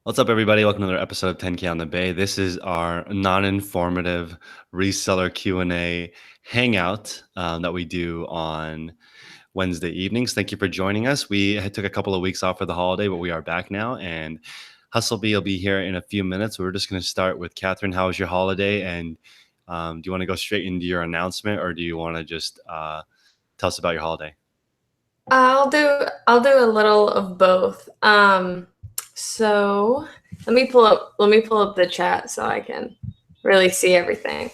What's up, everybody? Welcome to another episode of 10K on the Bay. This is our non-informative reseller Q&A hangout that we do on Wednesday evenings. Thank you for joining us. We took a couple of weeks off for the holiday, but we are back now. And Hustlebee will be here in a few minutes. We're just going to start with Catherine. How was your holiday? And do you want to go straight into your announcement, or do you want to just tell us about your holiday? I'll do a little of both. So let me pull up the chat so I can really see everything.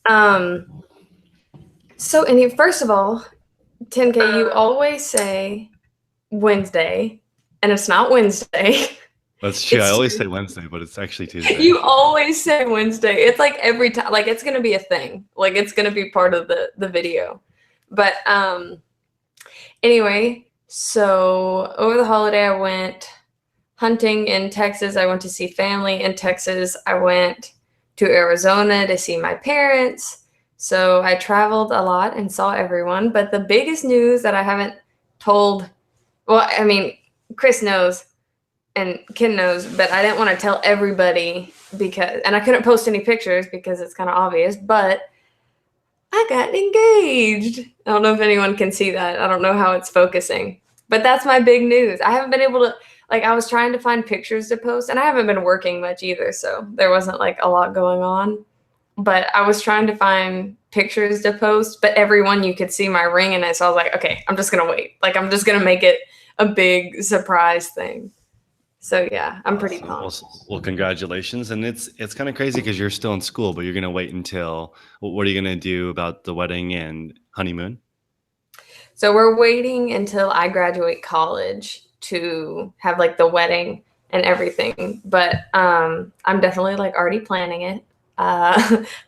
First of all, 10K, you always say Wednesday, and it's not Wednesday. That's true. I always say Wednesday, but it's actually Tuesday. You always say Wednesday. It's like every time, like it's gonna be a thing. Like it's gonna be part of the video. But anyway, so over the holiday I went hunting in Texas. I went to see family in Texas. I went to Arizona to see my parents. So I traveled a lot and saw everyone. But the biggest news that I haven't told, well, I mean, Chris knows and Ken knows, but I didn't want to tell everybody and I couldn't post any pictures because it's kind of obvious, but I got engaged. I don't know if anyone can see that. I don't know how it's focusing, but that's my big news. I haven't been able to, I was trying to find pictures to post, and I haven't been working much either, so there wasn't like a lot going on. But I was trying to find pictures to post, but everyone you could see my ring in it, so I was like, okay, I'm just gonna wait. Like I'm just gonna make it a big surprise thing. So yeah, I'm pretty pumped. Well, congratulations. And it's kind of crazy because you're still in school, but you're going to wait until, what are you going to do about the wedding and honeymoon? So we're waiting until I graduate college to have like the wedding and everything. But I'm definitely like already planning it.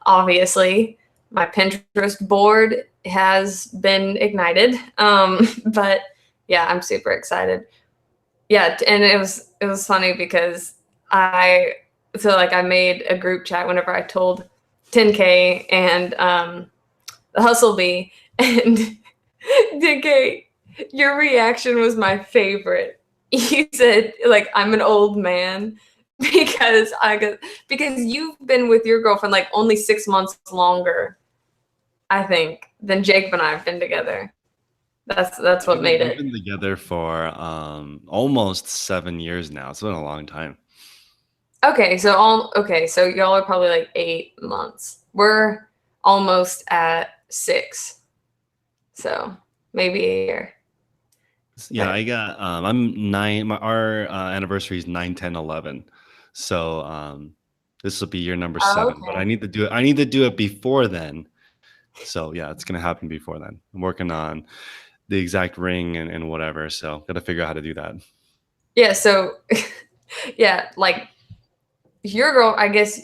Obviously, my Pinterest board has been ignited. But yeah, I'm super excited. Yeah, and it was funny because I made a group chat whenever I told 10K and the Hustle Bee, and 10K, your reaction was my favorite. You said like I'm an old man because you've been with your girlfriend like only 6 months longer, I think, than Jacob and I have been together. That's what made it. We've been together for almost 7 years now. It's been a long time. Okay, so y'all are probably like 8 months. We're almost at 6, so maybe a year. Yeah, I got I'm 9. Our anniversary is 9, 10, 11. So this will be year number 7. Okay. But I need to do it before then. So yeah, it's gonna happen before then. I'm working on the exact ring and whatever. So got to figure out how to do that. Yeah. So, yeah, like your girl. I guess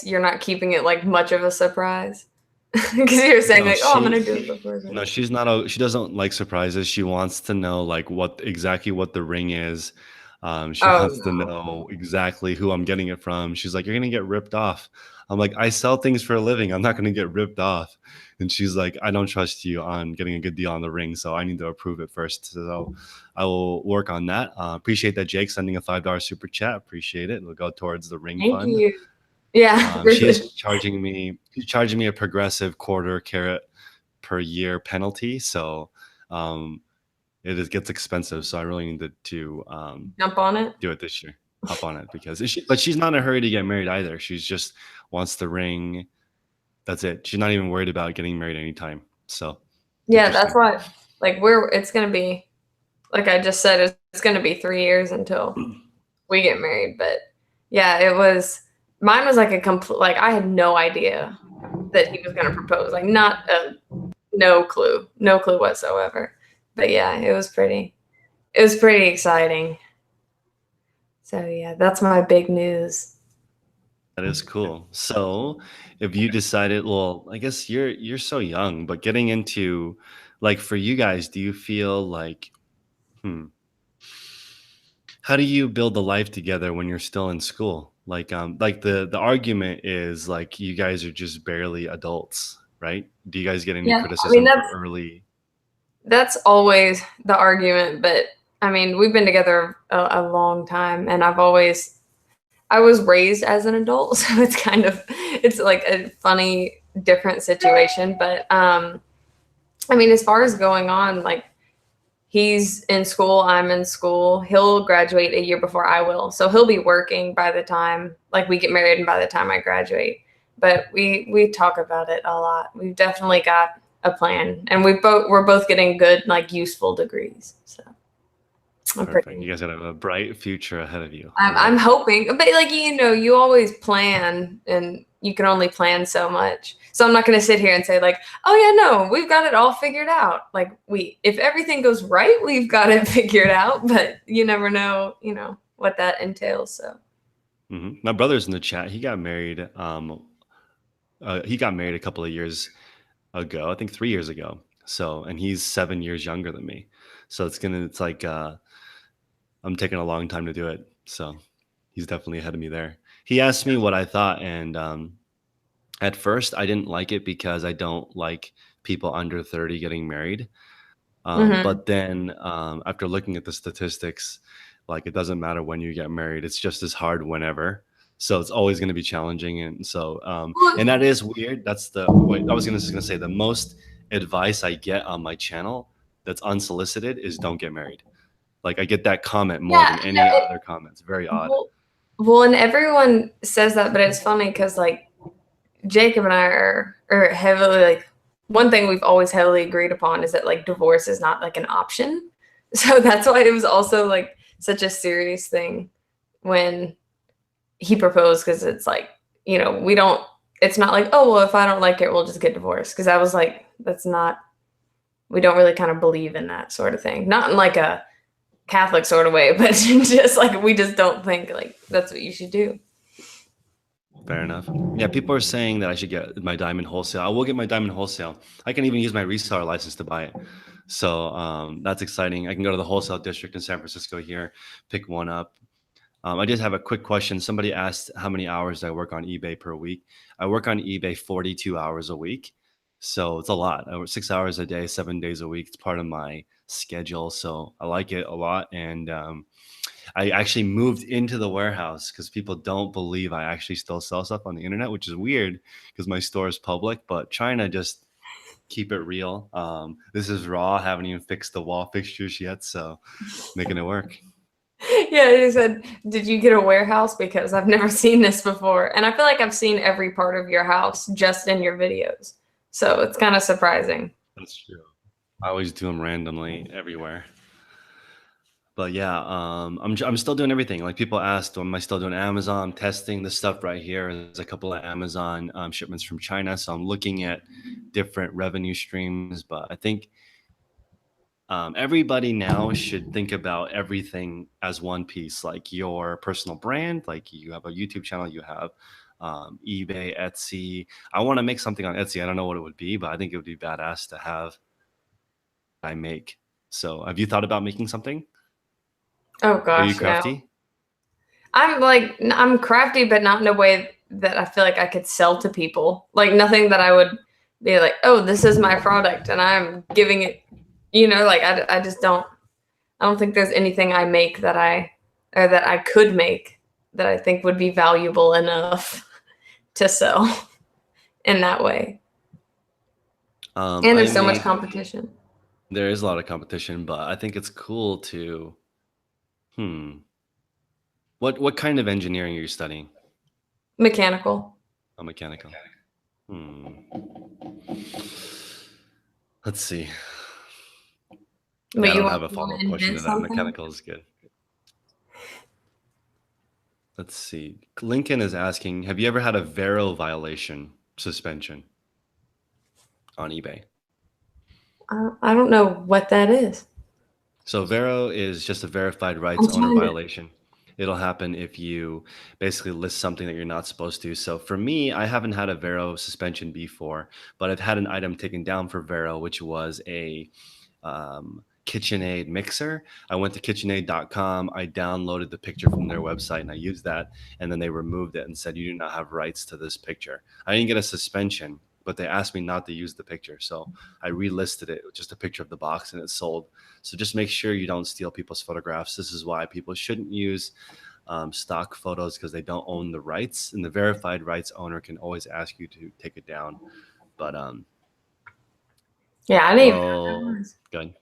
you're not keeping it like much of a surprise because you're saying like, oh, I'm gonna do it before. No, she's not. She doesn't like surprises. She wants to know like exactly what the ring is. She wants to know exactly who I'm getting it from. She's like, you're gonna get ripped off. I'm like, I sell things for a living. I'm not gonna get ripped off. And she's like, I don't trust you on getting a good deal on the ring, so I need to approve it first. So I will work on that. Appreciate that, Jake, sending a $5 super chat. Appreciate it. It'll go towards the ring fund. Thank you. Yeah, she's charging me a progressive quarter carat per year penalty. So it gets expensive. So I really need to jump on it. Do it this year. Hop on it but she's not in a hurry to get married either. She's just wants the ring. That's it. She's not even worried about getting married anytime. So yeah, that's why like it's gonna be, like I just said, it's gonna be 3 years until we get married. But yeah, mine was like a complete, like I had no idea that he was gonna propose. Like no clue whatsoever. But yeah, it was pretty exciting. So yeah, that's my big news. That is cool. So if you decided, well, I guess you're so young, but getting into, like, for you guys, do you feel like, how do you build a life together when you're still in school? Like the argument is like you guys are just barely adults, right? Do you guys get any criticism for early? That's always the argument, but I mean, we've been together a long time, and I was raised as an adult, so it's like a funny, different situation. But I mean, as far as going on, like he's in school, I'm in school. He'll graduate a year before I will, so he'll be working by the time like we get married and by the time I graduate. But we talk about it a lot. We've definitely got a plan, and we're both getting good like useful degrees. So I'm Perfect. pretty You guys got a bright future ahead of you. I love I'm it. hoping, but like you always plan, and you can only plan so much. So I'm not going to sit here and say like, oh yeah, no, we've got it all figured out. Like if everything goes right, we've got it figured out. But you never know, what that entails. So. My brother's in the chat. He got married a couple of years ago. I think 3 years ago. So, and he's 7 years younger than me. So it's like I'm taking a long time to do it. So he's definitely ahead of me there. He asked me what I thought, and at first I didn't like it because I don't like people under 30 getting married. Hmm. But then after looking at the statistics, like it doesn't matter when you get married, it's just as hard whenever. So it's always going to be challenging. And so, and that is weird. That's I was just going to say the most advice I get on my channel that's unsolicited is don't get married. Like I get that comment more Yeah, than any other comments. Very odd. well, and everyone says that, but it's funny because like Jacob and I are heavily like one thing we've always heavily agreed upon is that like divorce is not like an option. So that's why it was also like such a serious thing when he proposed, because it's like, we don't it's not like, oh well, if I don't like it, we'll just get divorced. Because I was like, that's not we don't really kind of believe in that sort of thing. Not in like a Catholic sort of way, but just like we just don't think like that's what you should do. Fair enough. Yeah, people are saying that I should get my diamond wholesale. I will get my diamond wholesale. I can even use my reseller license to buy it. So that's exciting. I can go to the wholesale district in San Francisco here, pick one up. I just have a quick question. Somebody asked how many hours I work on eBay per week. I work on eBay 42 hours a week. So it's a lot. I work 6 hours a day, 7 days a week. It's part of my schedule. So I like it a lot. And I actually moved into the warehouse because people don't believe I actually still sell stuff on the internet, which is weird because my store is public, but trying to just keep it real. This is raw. Haven't even fixed the wall fixtures yet. So making it work. Yeah, he said, did you get a warehouse? Because I've never seen this before. And I feel like I've seen every part of your house just in your videos. So it's kind of surprising. That's true. I always do them randomly everywhere. But yeah, I'm still doing everything. Like people asked, am I still doing Amazon? I'm testing this stuff right here. There's a couple of Amazon shipments from China, so I'm looking at different revenue streams. But I think everybody now should think about everything as one piece, like your personal brand. Like you have a YouTube channel, you have eBay, Etsy. I want to make something on Etsy. I don't know what it would be, but I think it would be badass to have I make. So have you thought about making something? Oh Are you gosh, no. crafty? I'm crafty, but not in a way that I feel like I could sell to people. Like nothing that I would be like, oh, this is my product and I'm giving it, like I just I don't think there's anything I make that I could make that I think would be valuable enough to sell in that way. And I there's so much make competition. There is a lot of competition, but I think it's cool to hmm. What kind of engineering are you studying? Mechanical. Oh, mechanical. Hmm. Let's see. Yeah, But I you don't want, have a you want follow-up to question to invent that. something? Mechanical is good. Let's see. Lincoln is asking, have you ever had a VERO violation suspension on eBay? I don't know what that is. So VERO is just a verified rights I'm owner trying to. violation. It'll happen if you basically list something that you're not supposed to. So for me, I haven't had a VERO suspension before, but I've had an item taken down for VERO, which was a KitchenAid mixer. I went to KitchenAid.com. I downloaded the picture from their website and I used that. And then they removed it and said, you do not have rights to this picture. I didn't get a suspension, but they asked me not to use the picture. So I relisted it with just a picture of the box and it sold. So just make sure you don't steal people's photographs. This is why people shouldn't use stock photos, because they don't own the rights, and the verified rights owner can always ask you to take it down. But Yeah, I didn't even know that oh, was. good.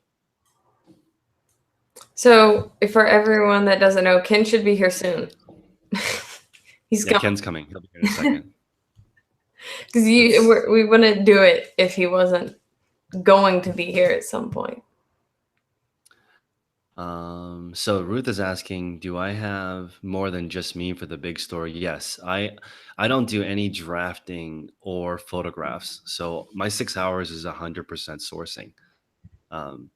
So for everyone that doesn't know, Ken should be here soon. He's Yeah, coming. Ken's coming. He'll be here in a second. Because we wouldn't do it if he wasn't going to be here at some point. So Ruth is asking, do I have more than just me for the big store? Yes, I don't do any drafting or photographs. So my 6 hours is 100% sourcing. Um,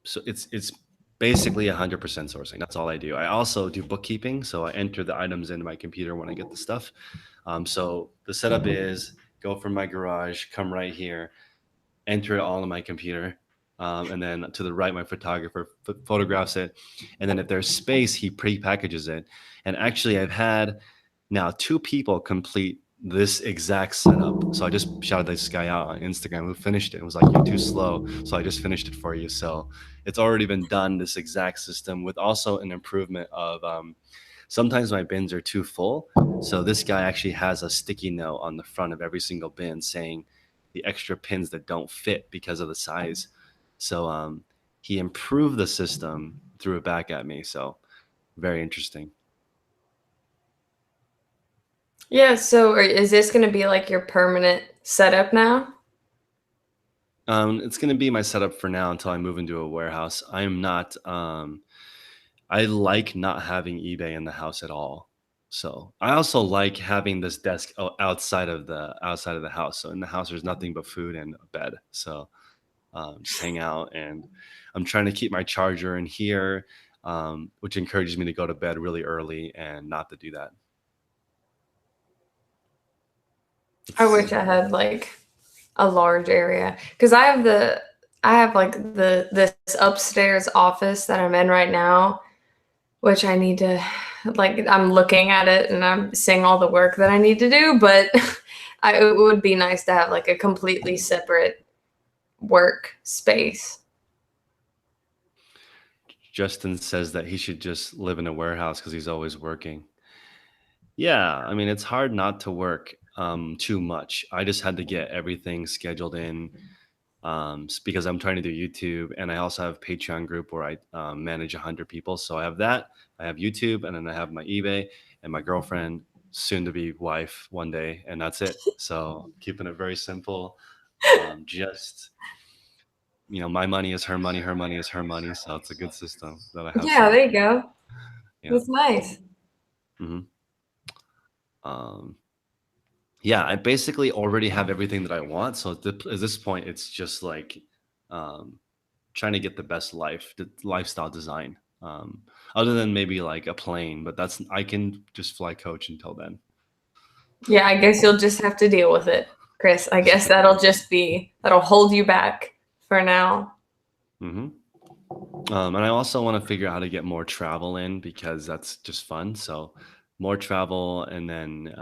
so it's basically 100% sourcing. That's all I do. I also do bookkeeping. So I enter the items into my computer when I get the stuff. So the setup is go from my garage, come right here, enter it all in my computer. And then to the right, my photographer photographs it. And then if there's space, he pre-packages it. And actually, I've had now 2 people complete this exact setup. So I just shouted this guy out on Instagram who finished it. It was like, you're too slow. So I just finished it for you. So it's already been done, this exact system, with also an improvement of sometimes my bins are too full. So this guy actually has a sticky note on the front of every single bin saying the extra pins that don't fit because of the size. So he improved the system, threw it back at me. So very interesting. Yeah, so is this going to be like your permanent setup now? It's going to be my setup for now until I move into a warehouse. I'm not, I like not having eBay in the house at all. So I also like having this desk outside of the house. So in the house, there's nothing but food and a bed. So just hang out. And I'm trying to keep my charger in here, which encourages me to go to bed really early and not to do that. I wish I had like a large area because I have like this upstairs office that I'm in right now, which I need to like I'm looking at it and I'm seeing all the work that I need to do, but it would be nice to have like a completely separate work space. Justin says that he should just live in a warehouse because he's always working. Yeah, I mean, it's hard not to work too much. I just had to get everything scheduled in because I'm trying to do YouTube, and I also have a Patreon group where I manage 100 people. So I have that, I have YouTube, and then I have my eBay and my girlfriend, soon to be wife one day, and that's it. So keeping it very simple. Just my money is her money is her money. So it's a good system that I have Yeah, set up. there you go. Yeah. That's nice. hmm Um, yeah, I basically already have everything that I want. So at this point, it's just like um, trying to get the best lifestyle design. Other than maybe like a plane, but I can just fly coach until then. Yeah, I guess you'll just have to deal with it, Chris. I Just guess have to deal with it. that'll hold you back for now. hmm and I also want to figure out how to get more travel in because that's just fun. So more travel, and then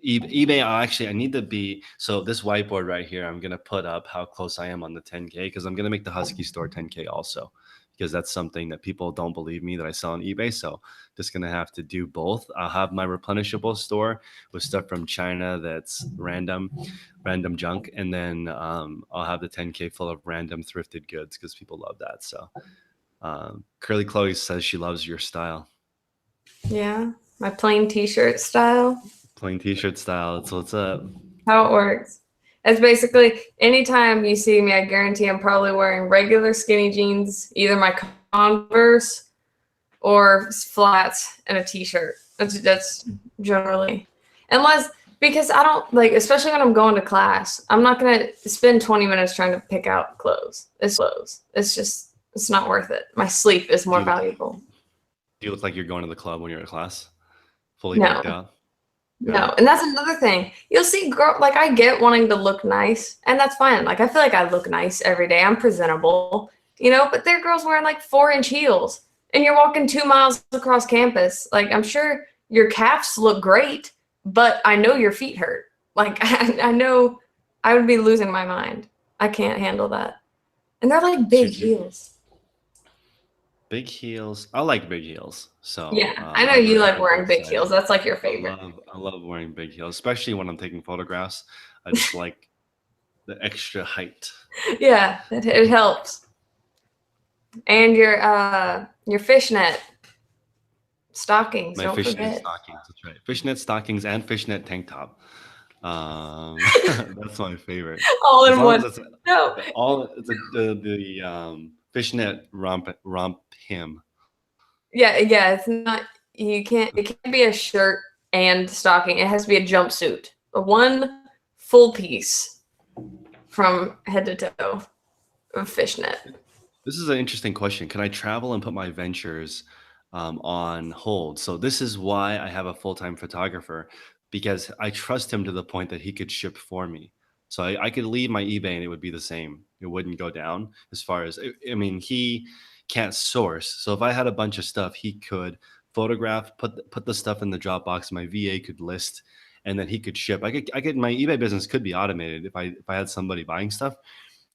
eBay. I need to be, so this whiteboard right here, I'm gonna put up how close I am on the 10K because I'm gonna make the Husky store 10K also, because that's something that people don't believe me that I sell on eBay. So just gonna have to do both. I'll have my replenishable store with stuff from China that's random junk, and then I'll have the 10K full of random thrifted goods because people love that. So Curly Chloe says she loves your style. Yeah, my plain t-shirt style. Plain t-shirt style. That's what's up. How it works. It's basically anytime you see me, I guarantee I'm probably wearing regular skinny jeans, either my Converse or flats and a t-shirt. That's generally, unless because I don't like, especially when I'm going to class, I'm not gonna spend 20 minutes trying to pick out clothes. It's not worth it. My sleep is more valuable. Do you look like you're going to the club when you're in class? Fully No. decked out? No, and that's another thing. You'll see like I get wanting to look nice, and that's fine. Like I feel like I look nice every day. I'm presentable, but there are girls wearing like 4-inch heels and you're walking 2 miles across campus. Like I'm sure your calves look great, but I know your feet hurt. Like I know I would be losing my mind. I can't handle that. And they're like So big you do heels. big heels. I like big heels, so Yeah, I know I'm you very like hyper wearing big heels. excited. That's like your favorite. I love wearing big heels, especially when I'm taking photographs. I just like the extra height. Yeah, it helps. And your fishnet stockings, My don't fishnet forget. stockings. That's right. Fishnet stockings and fishnet tank top. That's my favorite. All As in long as one. it's No. all the fishnet romp him. Yeah, it's not it can't be a shirt and stocking. It has to be a jumpsuit. One full piece from head to toe of fishnet. This is an interesting question. Can I travel and put my ventures on hold? So this is why I have a full-time photographer, because I trust him to the point that he could ship for me. So I could leave my eBay and it would be the same. It wouldn't go down as far as I mean, he can't source. So if I had a bunch of stuff, he could photograph, put the stuff in the Dropbox. My VA could list, and then he could ship. I could my eBay business could be automated if I had somebody buying stuff.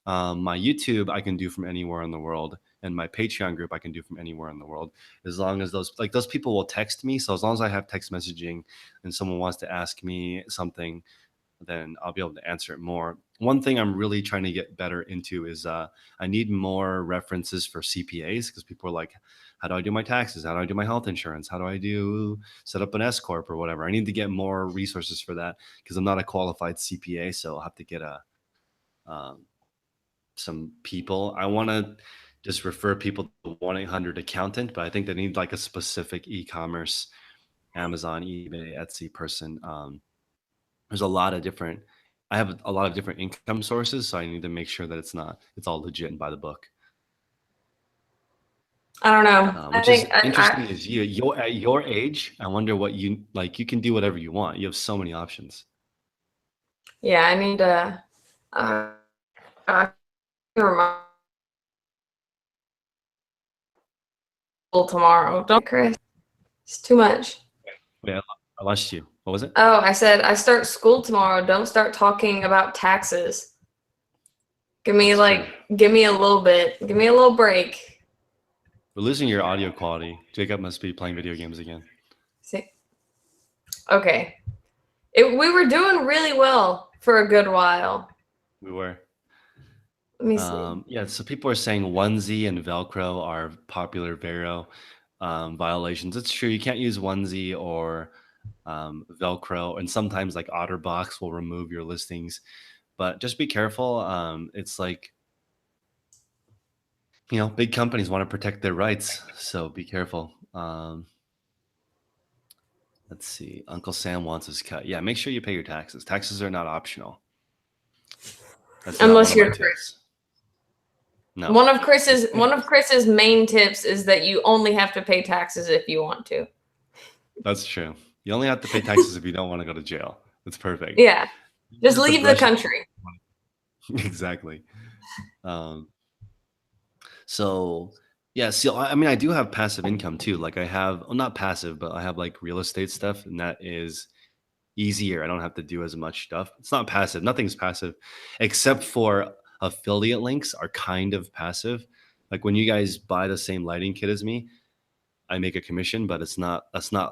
My YouTube I can do from anywhere in the world, and my Patreon group I can do from anywhere in the world, as long as those people will text me. So as long as I have text messaging and someone wants to ask me something, then I'll be able to answer it more. One thing I'm really trying to get better into is I need more references for CPAs, because people are like, how do I do my taxes? How do I do my health insurance? How do I do set up an S corp or whatever? I need to get more resources for that because I'm not a qualified CPA, so I'll have to get a um, some people. I want to just refer people to 1-800 accountant, but I think they need like a specific e-commerce, Amazon, eBay, Etsy person. There's a lot of different, I have a lot of different income sources, so I need to make sure that it's all legit and by the book. I don't know. I Which is think I interesting is you're at your age. I wonder what you like. You can do whatever you want. You have so many options. yeah, I need to uh, I remind people tomorrow. Don't Chris. It's too much. Wait, I lost you. What was it? Oh, I said I start school tomorrow. Don't start talking about taxes. That's true. Give me a little bit. Give me a little break. We're losing your audio quality. Jacob must be playing video games again. See? Okay. We were doing really well for a good while. We were. Let me see. Yeah, so people are saying onesie and Velcro are popular VERO violations. It's true. You can't use onesie or Velcro, and sometimes like OtterBox will remove your listings. But just be careful. It's like, big companies want to protect their rights, so be careful. Let's see. Uncle Sam wants his cut. Yeah, make sure you pay your taxes. Taxes are not optional. That's not one Unless of my you're Chris. tips. No. One of Chris's main tips is that you only have to pay taxes if you want to. That's true. You only have to pay taxes if you don't want to go to jail. That's perfect. Yeah. Just have to leave the brush it. country. Exactly. So yeah, see, I mean, I do have passive income too. Like I have, well, not passive, but I have like real estate stuff, and that is easier. I don't have to do as much stuff. It's not passive. Nothing's passive, except for affiliate links are kind of passive. Like when you guys buy the same lighting kit as me, I make a commission, but that's not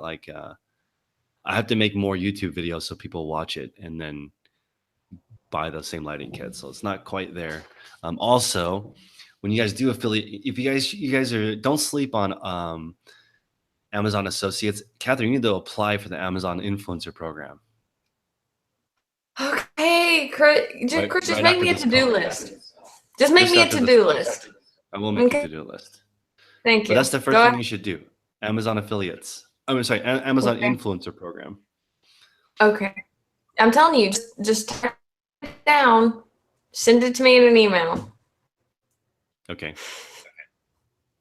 like I have to make more YouTube videos so people watch it and then buy the same lighting kit. So it's not quite there. Also, when you guys do affiliate, if you guys are, don't sleep on Amazon Associates. Catherine, you need to apply for the Amazon Influencer Program. Okay, Chris, just make me a to-do list. Just make me a to-do list. I will make a to-do list. Thank you. But that's the first thing you should do. Amazon affiliates. I'm sorry, Amazon Influencer Program. Okay. I'm telling you, just type it down, send it to me in an email. Okay.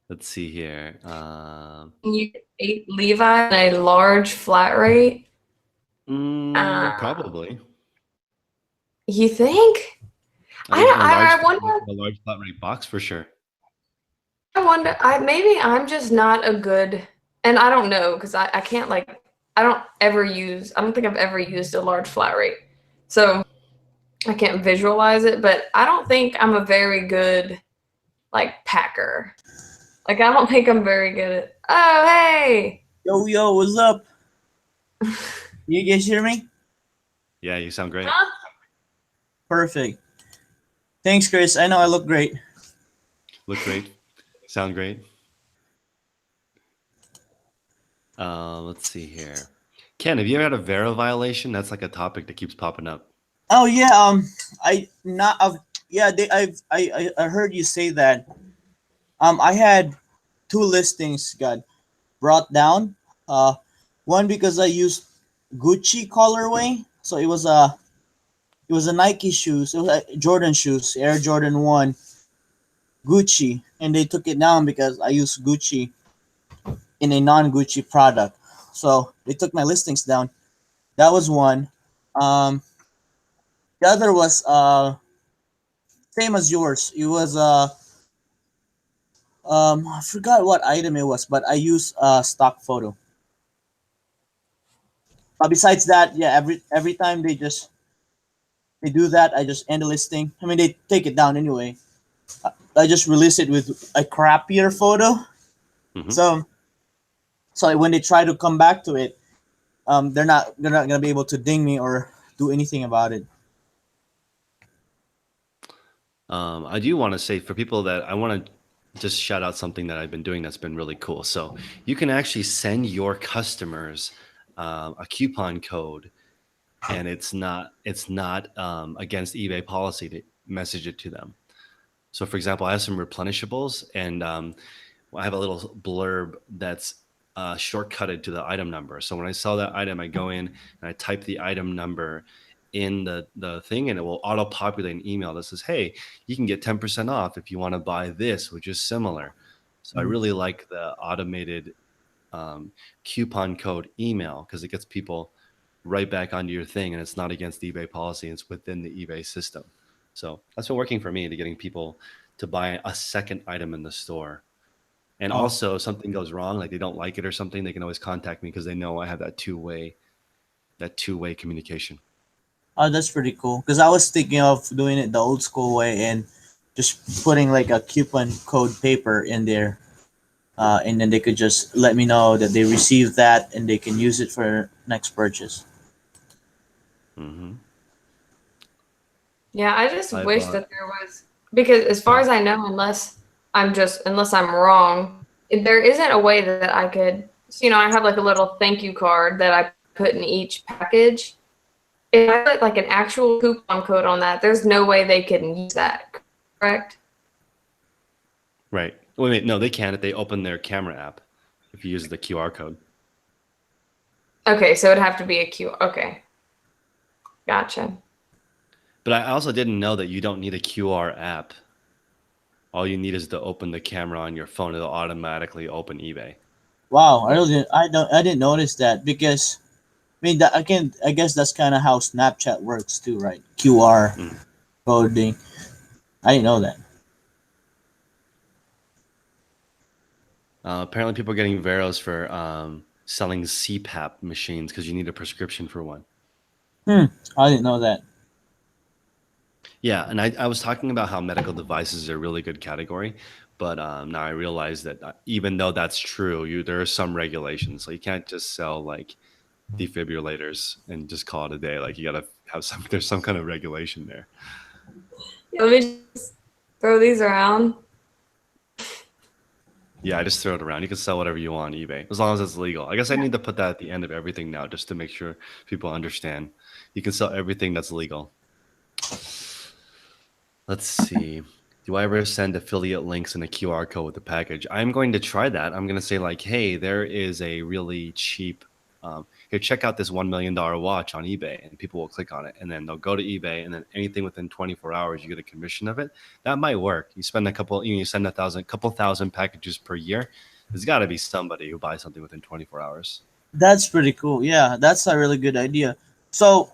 Let's see here. You ate Levi at a large flat rate? Probably. You think? I wonder. A large flat rate box for sure. I wonder. Maybe I'm just not a good, and I don't know because I can't I don't think I've ever used a large flat rate. So I can't visualize it, but I don't think I'm a very good like packer. Like I don't think I'm very good at. Oh hey. Yo, yo, what's up? You guys hear me? Yeah, you sound great. Huh? Perfect. Thanks, Chris. I know I look great. Look great. Sound great. Let's see here. Ken, have you ever had a VERO violation? That's like a topic that keeps popping up. Oh yeah, I not yeah, I heard you say that. I had two listings got brought down. Uh, one because I used Gucci colorway, so it was a Nike shoes, it was Jordan shoes, Air Jordan One, Gucci, and they took it down because I used Gucci in a non-Gucci product. So they took my listings down. That was one. Um, the other was same as yours. It was I forgot what item it was, but I used stock photo. Besides that, yeah, every time they do that, I just end the listing. I mean, they take it down anyway. I just release it with a crappier photo. Hmm. So when they try to come back to it, they're not gonna be able to ding me or do anything about it. I do want to say for people that I want to just shout out something that I've been doing that's been really cool. So you can actually send your customers a coupon code, and it's not against eBay policy to message it to them. So, for example, I have some replenishables, and I have a little blurb that's shortcutted to the item number. So when I sell that item, I go in and I type the item number in the thing, and it will auto populate an email that says, "Hey, you can get 10% off if you want to buy this, which is similar." So I Mm. really like the automated coupon code email because it gets people right back onto your thing, and it's not against eBay policy. It's within the eBay system. So that's been working for me to getting people to buy a second item in the store. And Oh, also, if something goes wrong, like they don't like it or something, they can always contact me because they know I have that two way communication. oh, that's pretty cool. Because I was thinking of doing it the old school way and just putting like a coupon code paper in there, and then they could just let me know that they received that and they can use it for next purchase. Hmm. Yeah, I just I've wish that there was because as far as I know, unless I'm wrong, there isn't a way that I could, I have like a little thank you card that I put in each package. If I put like an actual coupon code on that, there's no way they can use that, correct? Right. Wait, no, they can if they open their camera app. If you use the QR code. Okay, so it'd have to be a Q. Okay, gotcha. But I also didn't know that you don't need a QR app. All you need is to open the camera on your phone. It'll automatically open eBay. Wow, I didn't notice that because I mean that again I guess that's kind of how Snapchat works too, right? QR Mm. coding. I didn't know that. Apparently, people are getting Veros for selling CPAP machines because you need a prescription for one. Hmm, I didn't know that. Yeah, and I was talking about how medical devices are a really good category, but now I realize that even though that's true, there are some regulations. So you can't just sell like defibrillators and just call it a day. Like you gotta have some. There's some kind of regulation there. Let me just throw these around. Yeah, I just throw it around. You can sell whatever you want on eBay as long as it's legal. I guess I need to put that at the end of everything now, just to make sure people understand. You can sell everything that's legal. Let's see. Do I ever send affiliate links and a QR code with the package? I'm going to try that. I'm going to say like, hey, there is a really cheap. Here, check out this $1 million watch on eBay, and people will click on it, and then they'll go to eBay, and then anything within 24 hours, you get a commission of it. That might work. You spend you send couple thousand packages per year. There's got to be somebody who buys something within 24 hours. That's pretty cool. Yeah, that's a really good idea. So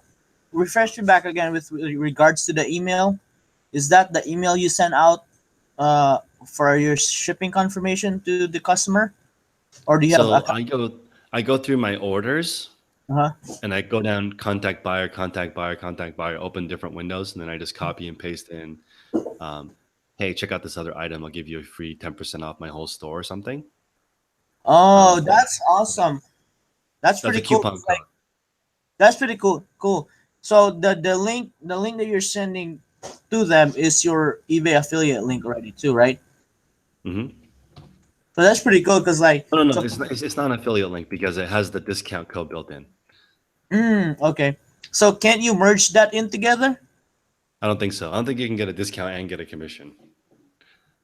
refresh me back again with regards to the email. Is that the email you sent out for your shipping confirmation to the customer, or do you have So a? I go through my orders. Uh-huh. and I go down contact buyer, contact buyer, contact buyer, open different windows, and then I just copy and paste in, um, hey, check out this other item. I'll give you a free 10% off my whole store or something. Oh, Um, that's awesome. That's that's a pretty cool. coupon code. That's pretty cool. Cool. So the link that you're sending to them is your eBay affiliate link already too, right? Hmm. So that's pretty cool because like No, no, so. no. It's not an affiliate link because it has the discount code built in. Okay. So can't you merge that in together? I don't think so. I don't think you can get a discount and get a commission.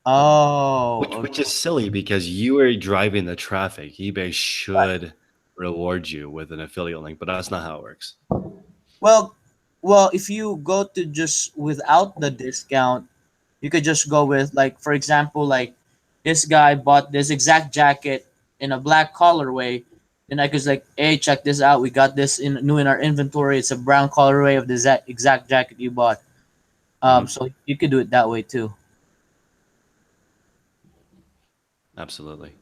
Oh, Which okay. is silly because you are driving the traffic. eBay should reward you with an affiliate link, but that's not how it works. Well, well, if you go to just without the discount, you could just go with like, for example, like this guy bought this exact jacket in a black colorway, and I could like, hey, check this out. We got this in new in our inventory. It's a brown colorway of the exact jacket you bought. Hmm. So you could do it that way too. Absolutely.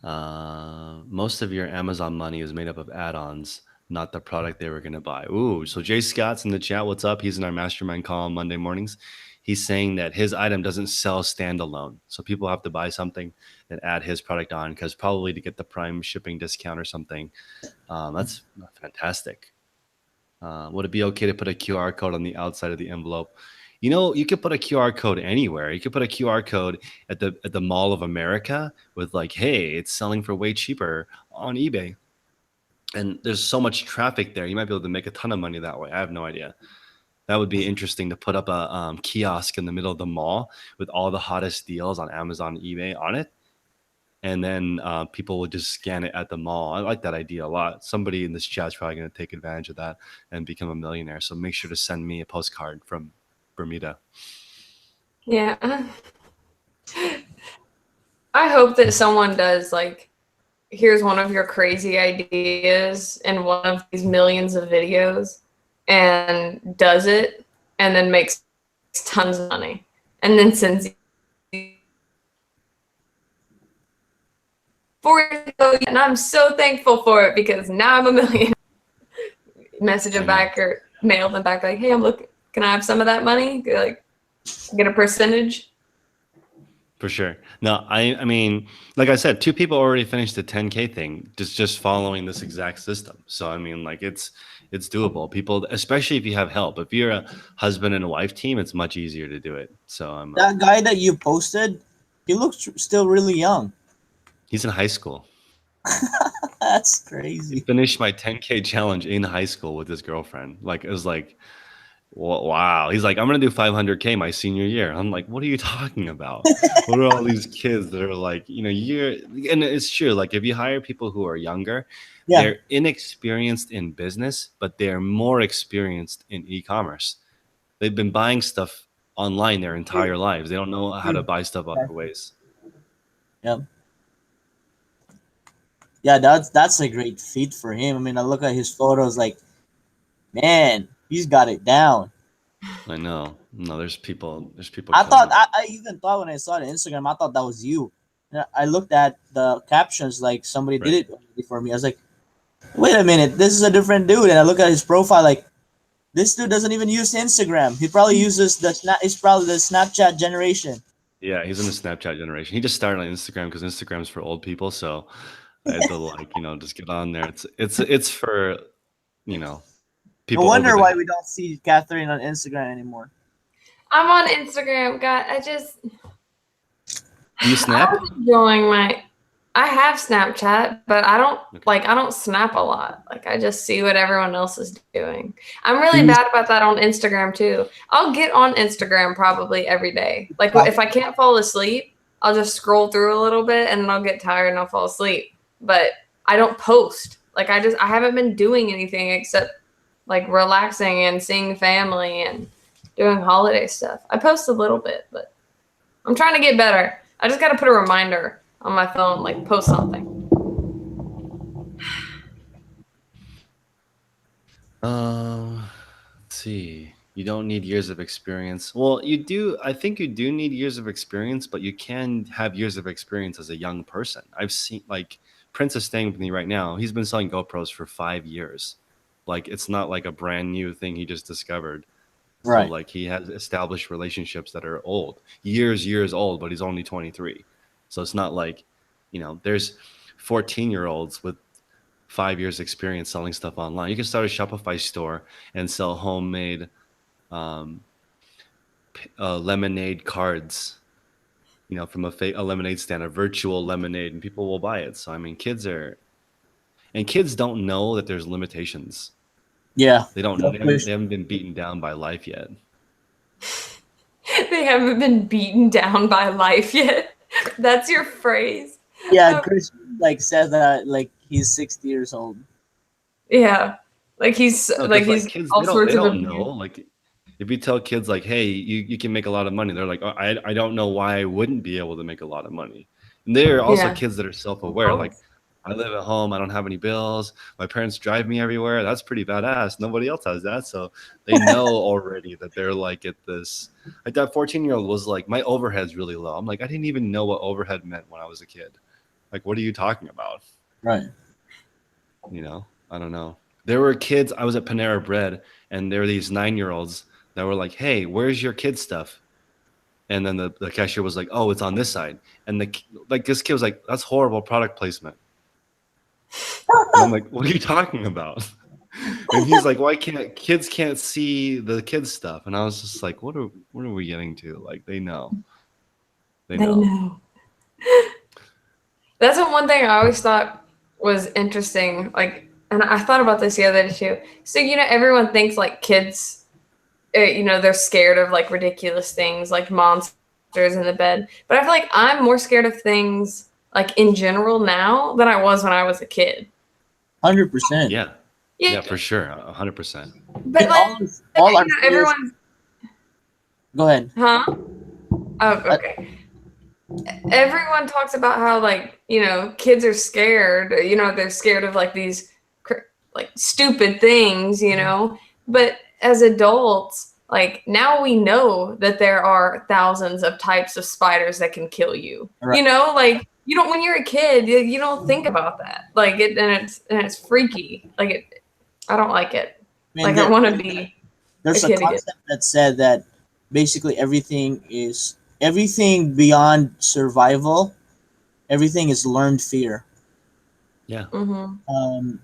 Most of your Amazon money is made up of add-ons, not the product they were going to buy. Ooh, so Jay Scott's in the chat. What's up? He's in our mastermind call on Monday mornings. He's saying that his item doesn't sell standalone. So people have to buy something and add his product on because probably to get the prime shipping discount or something. That's fantastic. Would it be okay to put a QR code on the outside of the envelope? You know, you could put a QR code anywhere. You could put a QR code at the Mall of America with like, "Hey, it's selling for way cheaper on eBay." And there's so much traffic there. You might be able to make a ton of money that way. I have no idea. That would be interesting to put up a kiosk in the middle of the mall with all the hottest deals on Amazon, eBay on it, and then people would just scan it at the mall. I like that idea a lot. Somebody in this chat's probably going to take advantage of that and become a millionaire. So make sure to send me a postcard from Bermuda. Yeah. I hope that someone does like, here's one of your crazy ideas in one of these millions of videos and does it and then makes tons of money and then sends you 4 years ago, and I'm so thankful for it because now I'm a millionaire. Message them back or mail them back like, hey, I'm looking, can I have some of that money? Like, get a percentage. For sure. No, I mean, like I said, two people already finished the 10K thing just following this exact system. So I mean, like it's doable. People, especially if you have help. If you're a husband and a wife team, it's much easier to do it. So I'm That guy that you posted, he looks still really young. he's in high school. That's He crazy. finished my 10K challenge in high school with his girlfriend. Like it was like, wow. He's like, I'm gonna do 500K my senior year. I'm like, what are you talking about? What are all these kids that are like, you're, and it's true. Like if you hire people who are younger, Yeah. they're inexperienced in business, but they're more experienced in e-commerce. They've been buying stuff online their entire lives. They don't know how to buy stuff other ways. Yeah. Yeah, that's a great feat for him. I mean, I look at his photos, like, man, he's got it down. I know. No, there's people I killing thought it. I even thought when I saw the Instagram, I thought that was you. And I looked at the captions, like somebody did Right. it already for me. I was like, wait a minute, this is a different dude. And I look at his profile, like, this dude doesn't even use Instagram. He probably uses the snap. It's probably the Snapchat generation. Yeah, he's in the Snapchat generation. He just started on Instagram because Instagram's for old people. So I had to like, just get on there. It's for, you know, No people over wonder the why hill. we don't see Catherine on Instagram anymore. I'm on Instagram, God. Do you snap? I have Snapchat, but I don't Okay. I don't snap a lot. Like I just see what everyone else is doing. I'm really Do you bad about that on Instagram too. I'll get on Instagram probably every day. Like if I can't fall asleep, I'll just scroll through a little bit and then I'll get tired and I'll fall asleep. But I don't post. Like I haven't been doing anything except like relaxing and seeing family and doing holiday stuff. I post a little bit, but I'm trying to get better. I just got to put a reminder on my phone, like post something. Let's see. You don't need years of experience. Well, you do. I think you do need years of experience, but you can have years of experience as a young person. I've seen like Prince is staying with me right now. He's been selling GoPros for 5 years. Like, it's not like a brand new thing he just discovered. So Right. like he has established relationships that are old, years old, but he's only 23. So it's not like, there's 14-year-olds with 5 years experience selling stuff online. You can start a Shopify store and sell homemade um, lemonade cards, from a lemonade stand, a virtual lemonade, and people will buy it. So I mean, kids don't know that there's limitations. Yeah. They don't. No They haven't been beaten down by life yet. They haven't been beaten down by life yet. That's your phrase. Yeah, Chris like says that like he's 60 years old. Yeah. Like he's No, like because like he's kids, all they sorts of don't know. abuse. Like if you tell kids like, hey, you can make a lot of money, they're like, oh, I don't know why I wouldn't be able to make a lot of money. And there are also Yeah. kids that are Of self-aware. Like course. I live at home, I don't have any bills. My parents drive me everywhere. That's pretty badass. Nobody else has that. So they know already that they're like at this. Like that 14-year-old was like, my overhead's really low. I'm like, I didn't even know what overhead meant when I was a kid. Like, what are you talking about? Right. I don't know. There were kids, I was at Panera Bread, and there were these 9-year-olds that were like, hey, where's your kid stuff? And then the cashier was like, oh, it's on this side. And this kid was like, that's horrible product placement. And I'm like, what are you talking about? And he's like, why can't kids can't see the kids stuff? And I was just like, what are we getting to? Like, they know. They They know. know. That's the one thing I always thought was interesting. Like, and I thought about this the other day too. So, everyone thinks like kids, they're scared of like ridiculous things like monsters in the bed. But I feel like I'm more scared of things like in general now than I was when I was a kid. 100%. Yeah. Yeah, Yeah, for sure. 100%. but And like all our fears. everyone's, Go ahead. huh? Oh, okay. Everyone talks about how like kids are scared. They're scared of like these like stupid things. But as adults, like now we know that there are thousands of types of spiders that can kill you. Right. Like you don't when you're a kid, you don't think about that. Like it's freaky. Like I don't like it. I mean, Like I want to be there's a a kid again. concept that said that basically everything beyond survival, everything is learned fear. Yeah. Mm-hmm.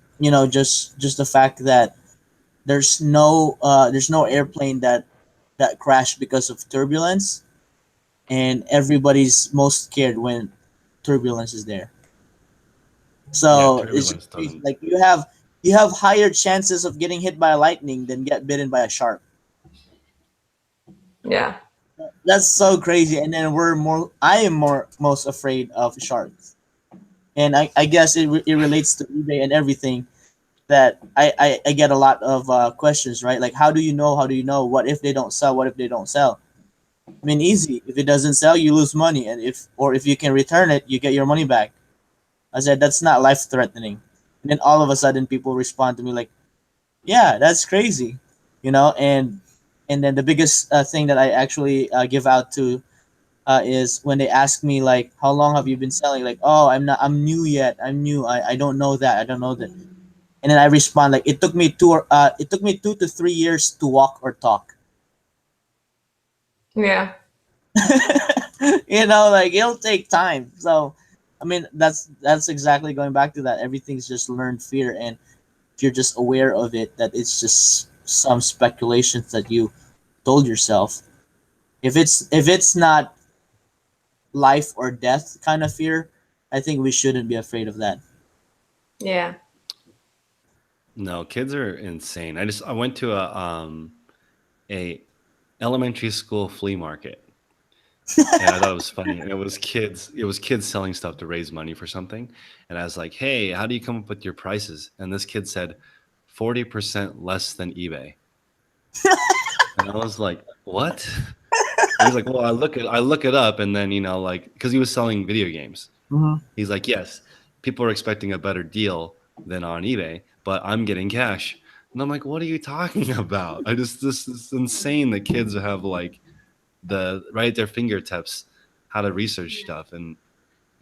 Just the fact that there's no airplane that crashed because of turbulence, and everybody's most scared when turbulence is there. So it's turbulence just doesn't. like you have higher chances of getting hit by a lightning than get bitten by a shark. Yeah. That's so crazy. And then I am most afraid of sharks. And I guess it relates to eBay and everything that I get a lot of questions, right? Like, how do you know? How do you know? What if they don't sell? What if they don't sell? I mean, easy. If it doesn't sell, you lose money. And if you can return it, you get your money back. I said, that's not life threatening. And then all of a sudden people respond to me like, yeah, that's crazy. And then the biggest thing that I actually give out to is when they ask me like, how long have you been selling? Like, oh, I'm new yet. I'm new. I don't know that. I don't know that. And then I respond like, it took me 2 to 3 years to walk or talk. Yeah. Like it'll take time. So, I mean, that's exactly going back to that. Everything's just learned fear, and if you're just aware of it, that it's just some speculations that you told yourself. If it's not life or death kind of fear, I think we shouldn't be afraid of that. Yeah. No, kids are insane. I went to a elementary school flea market, and I thought it was funny. And it was kids selling stuff to raise money for something. And I was like, "Hey, how do you come up with your prices?" And this kid said, 40% less than eBay. And I was like, "What?" And he's like, "Well, I look it up, and then like because he was selling video games. Mm-hmm. He's like, yes, people are expecting a better deal than on eBay, but I'm getting cash." And I'm like, what are you talking about? This is insane that kids have like right at their fingertips how to research stuff. And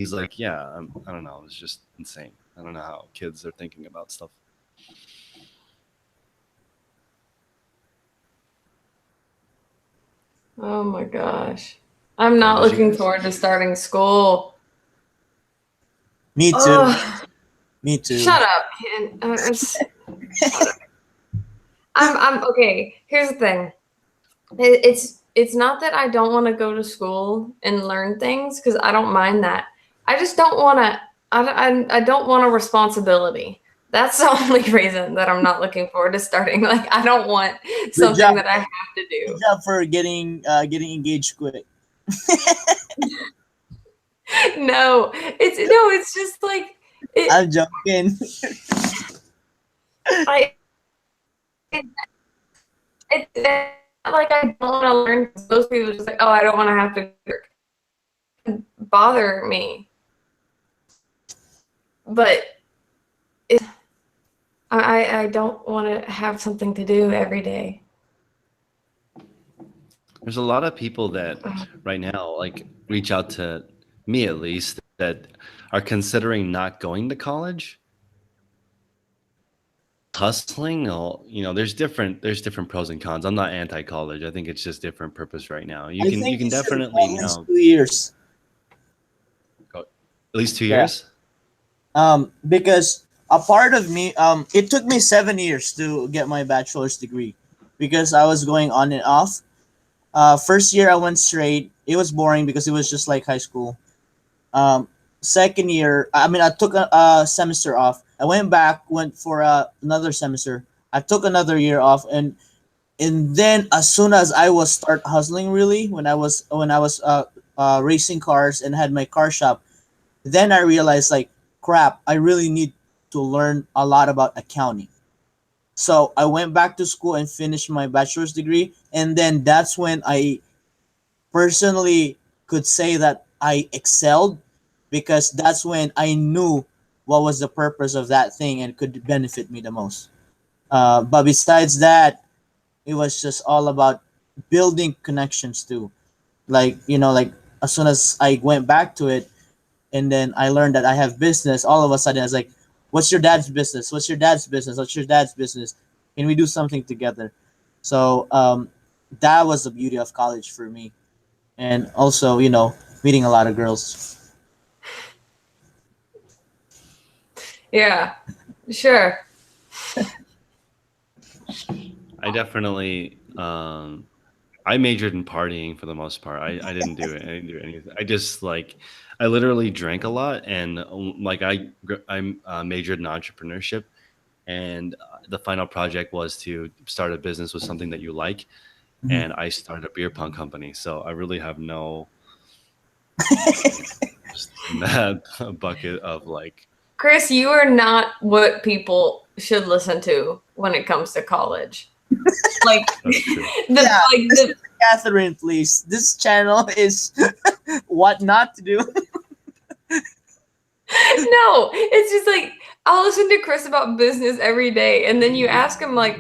he's like, yeah, I don't know, it's just insane. I don't know how kids are thinking about stuff. Oh my gosh. I'm What not about you looking guys? forward to starting school. Me too. Ugh, Me too. shut up, Ken. I'm okay. Here's the thing. It's not that I don't want to go to school and learn things because I don't mind that. I just don't want to. I don't want a responsibility. That's the only reason that I'm not looking forward to starting. Like I don't want Good something job. that I have to Good do. job for getting engaged quick. No, it's just like it. I'm joking. I it, it's like I don't want to learn. Those people are just like, oh, I don't want to have to work. Bother me, but I don't want to have something to do every day. There's a lot of people that right now like reach out to me, at least, that are considering not going to college, hustling. There's different pros and cons. I'm not anti-college. I think it's just different purpose right now. You I can think you can you should definitely, at least 2 years. go at least 2 Yeah. years. Because a part of me, it took me 7 years to get my bachelor's degree because I was going on and off. First year I went straight. It was boring because it was just like high school. Um, Second year, I mean, I took a semester off. I went back, went for another semester. I took another year off, and then as soon as I was start hustling, really, when I was racing cars and had my car shop, then I realized like, crap, I really need to learn a lot about accounting. So I went back to school and finished my bachelor's degree, and then that's when I personally could say that I excelled because that's when I knew what was the purpose of that thing and could benefit me the most. But besides that, it was just all about building connections too. Like as soon as I went back to it, and then I learned that I have business, all of a sudden I was like, "What's your dad's business? What's your dad's business? What's your dad's business? Can we do something together?" So that was the beauty of college for me, and also meeting a lot of girls. Yeah, sure. I definitely I majored in partying for the most part. I didn't do it. I didn't do anything. I literally drank a lot, and like I majored in entrepreneurship, and the final project was to start a business with something that you like, Mhm. and I started a beer pong company. So I really have no just in that bucket of like. Chris, you are not what people should listen to when it comes to college. Like That's true. Yeah, like listen to Catherine, please. This channel is what not to do. no, it's just like I'll listen to Chris about business every day, and then you ask him like,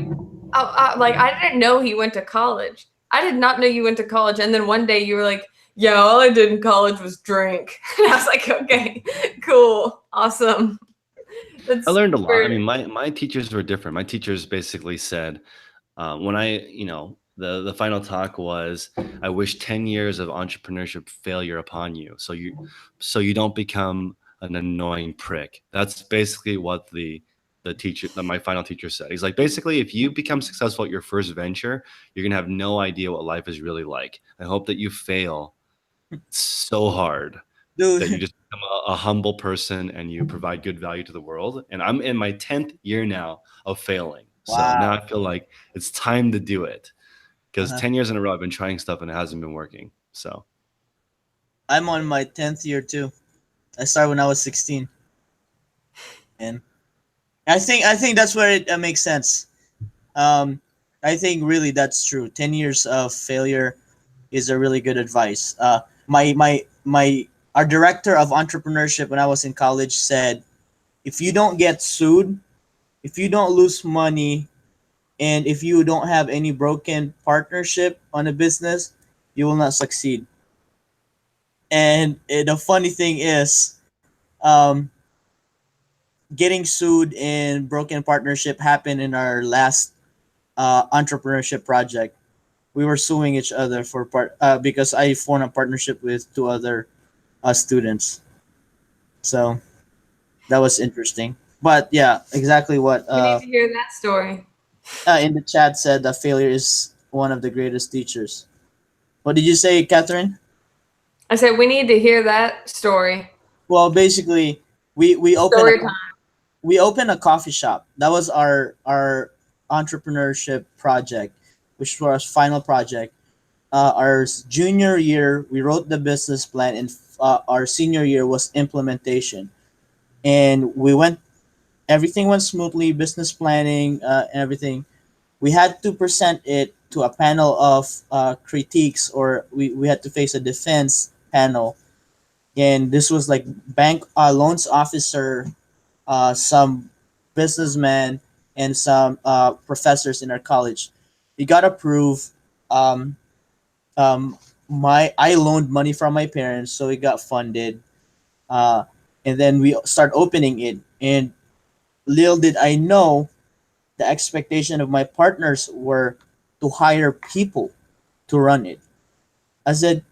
like I didn't know he went to college. I did not know you went to college, and then one day you were like, "Yeah, all I did in college was drink," and I was like, "Okay, cool, awesome." I That's learned a lot. I super. mean, my teachers were different. My teachers basically said, when the final talk was, I wish 10 years of entrepreneurship failure upon you, so you don't become an annoying prick. That's basically what my final teacher said. He's like, basically, if you become successful at your first venture, you're gonna have no idea what life is really like. I hope that you fail so hard that you Dude, just become a humble person and you provide good value to the world. And I'm in my 10th year now of failing. So now wow. I feel like it's time to do it because Uh-huh. 10 years in a row I've been trying stuff and it hasn't been working. So I'm on my 10th year too. I started when I was 16, and I think that's where it makes sense. Um, I think really that's true. 10 years of failure is a really good advice. My our director of entrepreneurship when I was in college said, if you don't get sued, if you don't lose money, and if you don't have any broken partnership on a business, you will not succeed. And the funny thing is, um, getting sued in broken partnership happened in our last entrepreneurship project. We were suing each other for part because I formed a partnership with two other students. So that was interesting. But yeah, exactly what We need to hear that story. in the chat said that failure is one of the greatest teachers. What did you say, Catherine? I said we need to hear that story. Well, basically, we opened a Story time. coffee shop. That was our entrepreneurship project, which was our final project. Our junior year, we wrote the business plan, and our senior year was implementation. And we went, everything went smoothly, business planning, and everything. We had to present it to a panel of critiques, or we had to face a defense panel. And this was like bank loans officer, some businessmen, and some professors in our college. We got approved. Um, my I loaned money from my parents, so it got funded. Uh, and then we start opening it. And little did I know, the expectation of my partners were to hire people to run it. I said,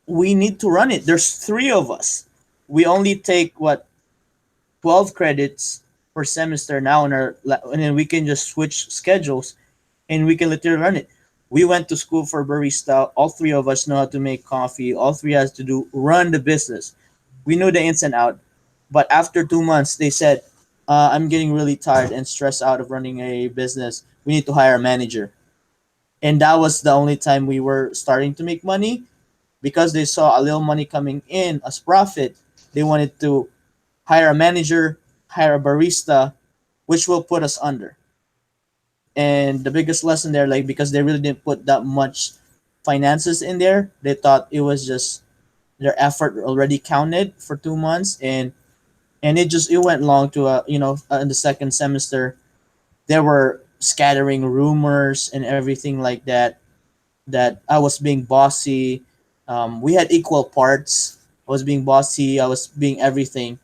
we need to run it. There's three of us. We only take what 12 credits per semester now, and then we can just switch schedules and we can literally run it. We went to school for barista. All three of us know how to make coffee. All three has to do run the business. We knew the ins and out. But after 2 months, they said, "I'm getting really tired and stressed out of running a business. We need to hire a manager." And that was the only time we were starting to make money, because they saw a little money coming in as profit. They wanted to hire a manager, hire a barista, which will put us under. And the biggest lesson there, like, because they really didn't put that much finances in there, they thought it was just their effort already counted for 2 months. And it went long to in the second semester there were scattering rumors and everything like that, that I was being bossy. We had equal parts. I was being bossy, I was being everything.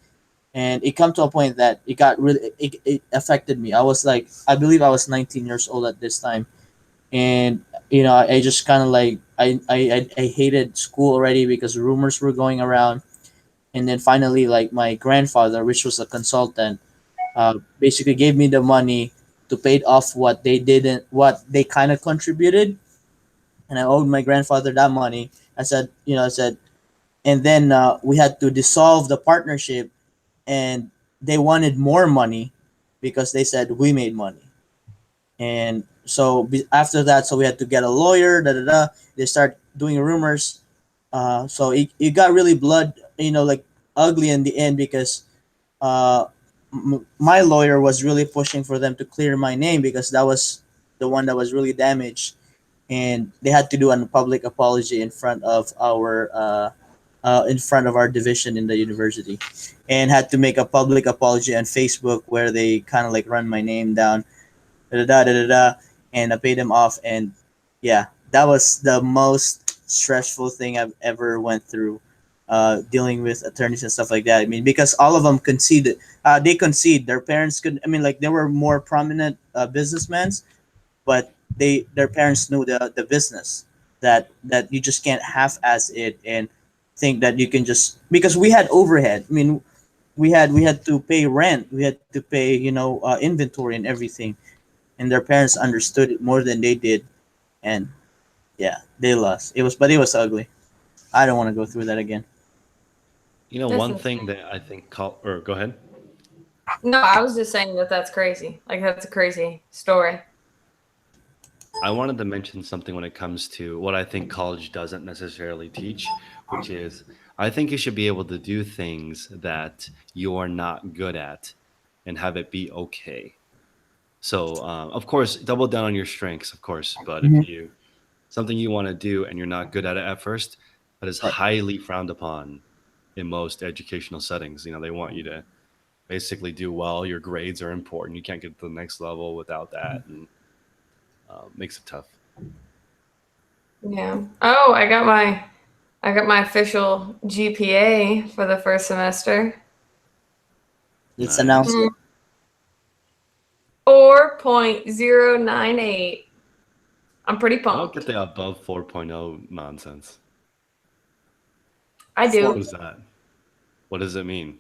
And it come to a point that it affected me. I was like, I believe I was 19 years old at this time. And I just kind of like, I hated school already because rumors were going around. And then finally, like, my grandfather, which was a consultant, basically gave me the money to pay off what they kind of contributed. And I owed my grandfather that money. I said, and then we had to dissolve the partnership. And they wanted more money because they said we made money. And so after that, so we had to get a lawyer. Da da da. They start doing rumors. So it got really like ugly in the end, because uh, my lawyer was really pushing for them to clear my name, because that was the one that was really damaged. And they had to do a public apology in front of our division in the university, and had to make a public apology on Facebook, where they kind of like run my name down, da da da da da, and I paid them off. And yeah, that was the most stressful thing I've ever went through, dealing with attorneys and stuff like that. I mean, because all of them conceded, they concede. Their parents could. I mean, like, they were more prominent businessmen, but their parents knew the business, that you just can't half-ass it and think that you can just, because we had overhead. I mean, we had to pay rent, we had to pay inventory and everything. And their parents understood it more than they did. And yeah, they lost. It was ugly. I don't want to go through that again. That's One insane. thing that I think or go ahead. No, I was just saying that that's crazy. Like, that's a crazy story. I wanted to mention something when it comes to what I think college doesn't necessarily teach, which is I think you should be able to do things that you are not good at and have it be okay. So, of course, double down on your strengths, of course. But if Mhm. you something you want to do and you're not good at it at first, that is Right. highly frowned upon in most educational settings. They want you to basically do well. Your grades are important. You can't get to the next level without that, and makes it tough. Yeah. Oh, I got my I got my official GPA for the first semester. Let's Nice. announce it. 4.098. I'm pretty I don't pumped. get the above 4.0 nonsense. I do. What is that? What does it mean?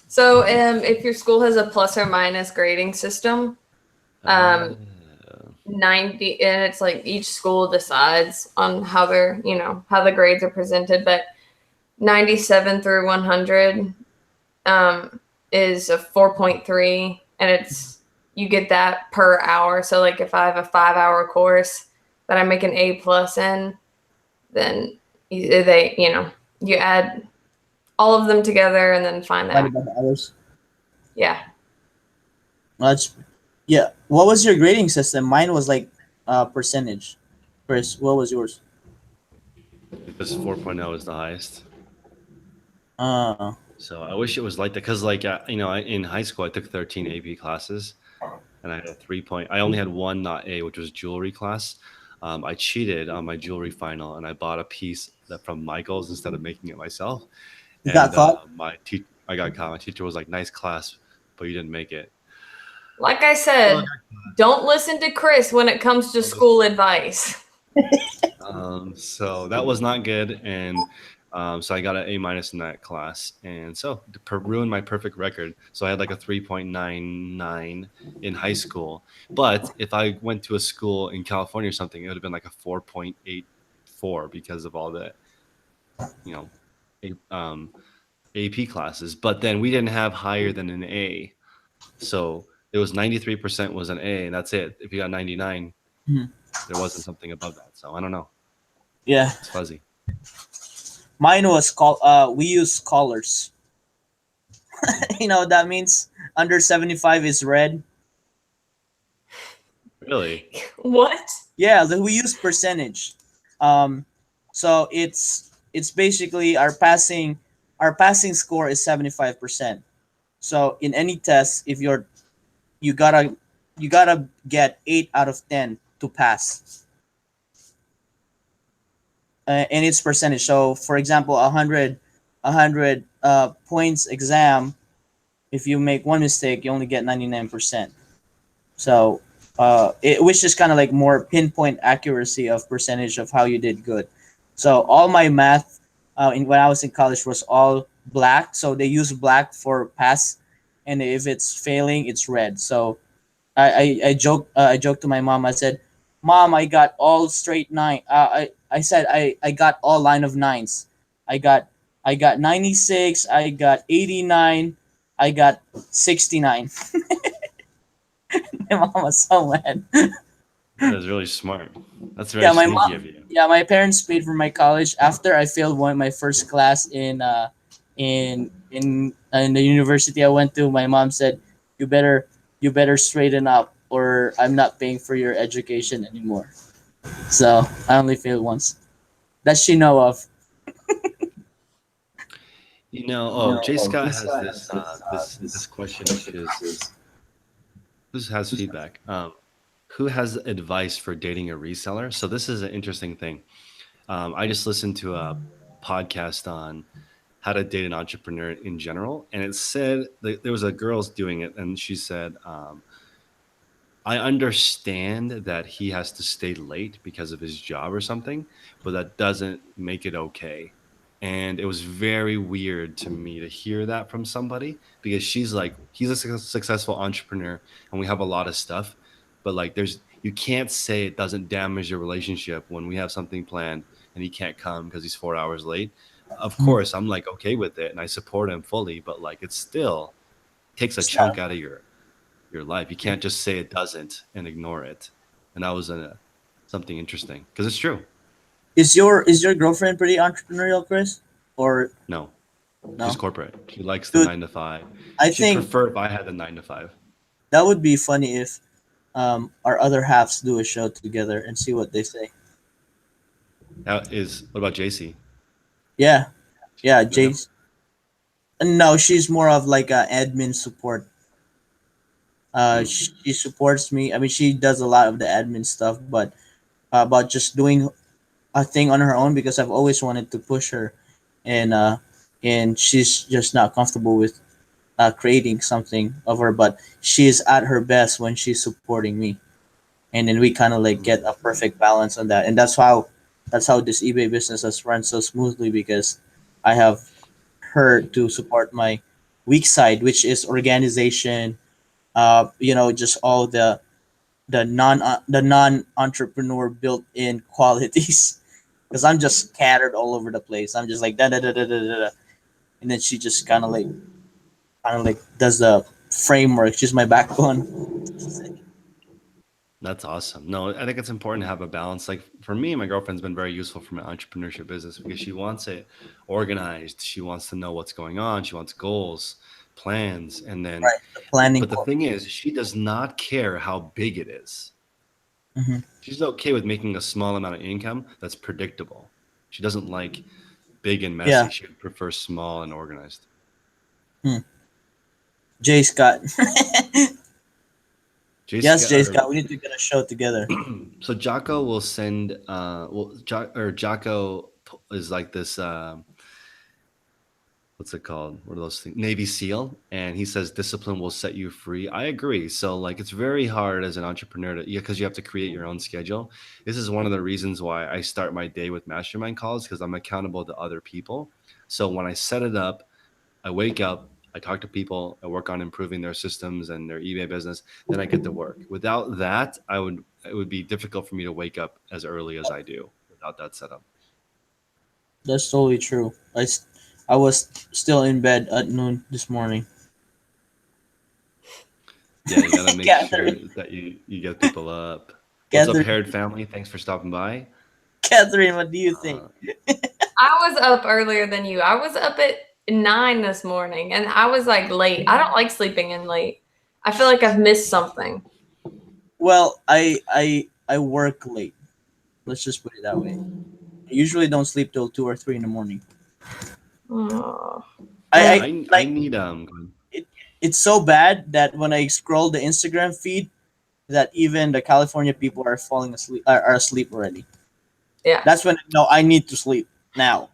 So, if your school has a plus or minus grading system, Uh, 90, and it's like each school decides on how they're, how the grades are presented, but 97 through 100 is a 4.3, and you get that per hour. So like if I have a 5-hour course that I make an A plus in, then you add all of them together and then find that. Divided by hours. Yeah. That's yeah. What was your grading system? Mine was like percentage. Chris, what was yours? this 4.0 is the highest. Uh, So I wish it was like that because, in high school, I took 13 AP classes, and I had a 3 point. I only had one not A, which was jewelry class. I cheated on my jewelry final, and I bought a piece from Michaels instead of making it myself. you got And caught. I got caught. My teacher was like, "Nice class, but you didn't make it." Like I said, don't listen to Chris when it comes to school advice. So that was not good, and so I got an A minus in that class, and so ruined my perfect record. So I had like a 3.99 in high school, but if I went to a school in California or something, it would have been like a 4.84 because of all the you know AP classes. But then we didn't have higher than an A, so it was 93% was an A, and that's it. If you got 99, Mhm. there wasn't something above that. So I don't know. Yeah, It's fuzzy. mine was we use colors. You know what that means? Under 75 is red. Really? What? Yeah, we use percentage. Um, so it's basically our passing score is 75%. So in any test, if you gotta you gotta get 8 out of 10 to pass, and it's percentage. So for example, a hundred points exam, if you make one mistake, you only get 99%. So which is kind of like more pinpoint accuracy of percentage of how you did good. So all my math when I was in college was all black. So they use black for pass, and if it's failing, it's red. So I joked to my mom. I said, "Mom, I got all straight nine. I said I got all line of nines. I got I got 96. I got 89. I got 69." My mom was so mad. That is really smart. That's very Yeah, my sneaky of mom. you. Yeah, my parents paid for my college after I failed my first class in the university I went to. My mom said, "You better straighten up, or I'm not paying for your education anymore." So I only failed once. That she know of. Jay Scott has this question, which is who has feedback? Who has advice for dating a reseller? So this is an interesting thing. I just listened to a podcast on how to date an entrepreneur in general, and it said there was a girl's doing it, and she said, I understand that he has to stay late because of his job or something, but that doesn't make it okay. And it was very weird to me to hear that from somebody because she's like, he's a successful entrepreneur and we have a lot of stuff, but like, you can't say it doesn't damage your relationship when we have something planned and he can't come because he's 4 hours late. Of course, I'm like, okay with it and I support him fully, but like, it still takes a chunk out of your life. You can't just say it doesn't and ignore it. And that was something interesting because it's true. Is your girlfriend pretty entrepreneurial, Chris? Or No, she's no? corporate. She likes the Dude, 9 to 5. I She'd think prefer if I had the 9 to 5. that would be funny if our other halves do a show together and see what they say. What about JC? Yeah, She's yeah, into him? Jace. No, she's more of like a admin support. Hmm. She supports me. I mean, she does a lot of the admin stuff, but about just doing a thing on her own because I've always wanted to push her, and she's just not comfortable with creating something of her. But she is at her best when she's supporting me, and then we kind of like get a perfect balance on that, and that's how this eBay business has run so smoothly because I have her to support my weak side, which is organization. Just all the non entrepreneur built in qualities. Because I'm just scattered all over the place. I'm just like da da da da da da, da. And then she just kind of like does the framework. She's my backbone. That's awesome. No, I think it's important to have a balance. Like for me, my girlfriend's been very useful for my entrepreneurship business because she wants it organized. She wants to know what's going on. She wants goals, plans, and then, Right, the planning but the part. thing is, she does not care how big it is. Hmm. She's okay with making a small amount of income that's predictable. She doesn't like big and messy. Yeah. She would prefer small and organized. Hmm. Jay Scott. Yes, Jessica, Jay or Scott. We need to get a show together. so Jocko will send. Jocko is like this. What's it called? What are those things? Navy SEAL, and he says discipline will set you free. I agree. So like, it's very hard as an entrepreneur to, yeah, because you have to create your own schedule. This is one of the reasons why I start my day with mastermind calls because I'm accountable to other people. So when I set it up, I wake up, I talk to people, I work on improving their systems and their eBay business, then I get to work. Without that, it would be difficult for me to wake up as early as I do without that setup. That's totally true. I was still in bed at noon this morning. Yeah, you got to make sure Catherine, that you get people up. What's up, Catherine, Haired family? Thanks for stopping by. Catherine. What do you think? Uh, I was up earlier than you. I was up at 9 this morning and I was like late. I don't like sleeping in late. I feel like I've missed something. Well, I work late. Let's just put it that way. I usually don't sleep till 2 or 3 in the morning. Oh. yeah, I I like need it. It's so bad that when I scroll the Instagram feed, that even the California people are falling asleep, are asleep already. Yeah. That's when I know I need to sleep now.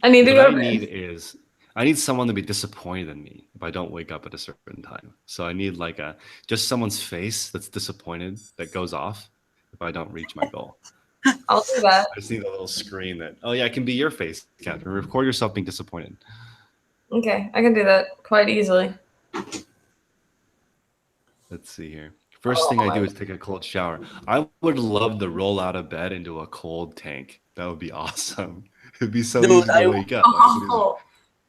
I need to what go I to need bed. is I need someone to be disappointed in me if I don't wake up at a certain time. So I need like a just someone's face that's disappointed that goes off if I don't reach my goal. I'll do that. I just need a little screen that, oh yeah, it can be your face, Catherine. Record yourself being disappointed. Okay, I can do that quite easily. Let's see here. First Oh thing I my do is take a cold shower. I would love to roll out of bed into a cold tank. That would be awesome. It'd be so Dude, easy to wake up. I wouldn't even- Oh,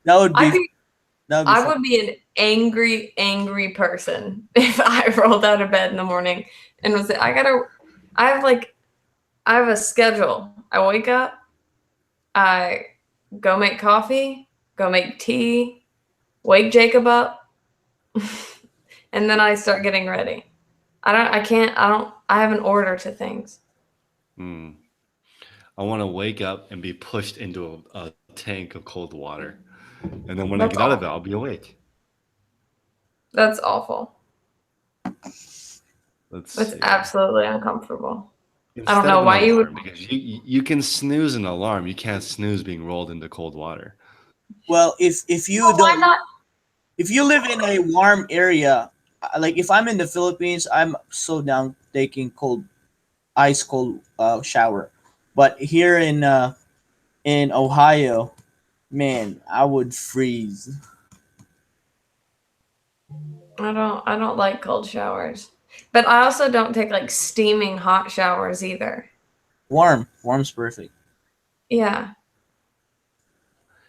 that would I'd be be that would be I fun. would be an angry, angry person if I rolled out of bed in the morning and was like, I have like, I have a schedule. I wake up, I go make coffee, go make tea, wake Jacob up, and then I start getting ready. I have an order to things. Hmm. I want to wake up and be pushed into a tank of cold water. And then when I That's get out of it, awful. I'll be awake. That's awful. Let's That's see. absolutely uncomfortable. I don't Instead know of an why you would. alarm, because you can snooze an alarm, you can't snooze being rolled into cold water. Well, if you Well, why don't not? if you live in a warm area, like if I'm in the Philippines, I'm so down taking ice cold shower. But here in Ohio, man, I would freeze. I don't like cold showers. But I also don't take like steaming hot showers either. Warm's perfect. Yeah.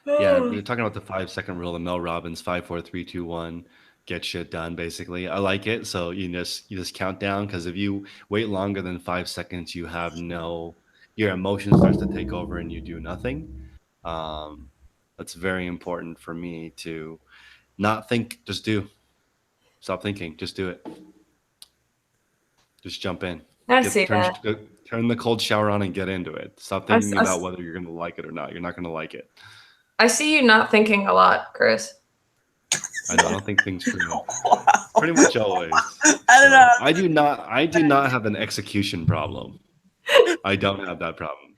Yeah, you're talking about the 5 second rule, the Mel Robbins 5 4 3 2 1 get shit done basically. I like it. So you just count down because if you wait longer than 5 seconds, you have no your emotion starts to take over and you do nothing. Um, that's very important for me to not think, just do. Stop thinking, just do it. Just jump in. I Get see turn that. turn the cold shower on and get into it. Stop I, s- thinking I about s- whether you're gonna like it or not. You're not gonna like it. I see you not thinking a lot, Chris. I know. I don't think things through. Wow. Pretty much always. I don't know. I do not have an execution problem. I don't have that problem.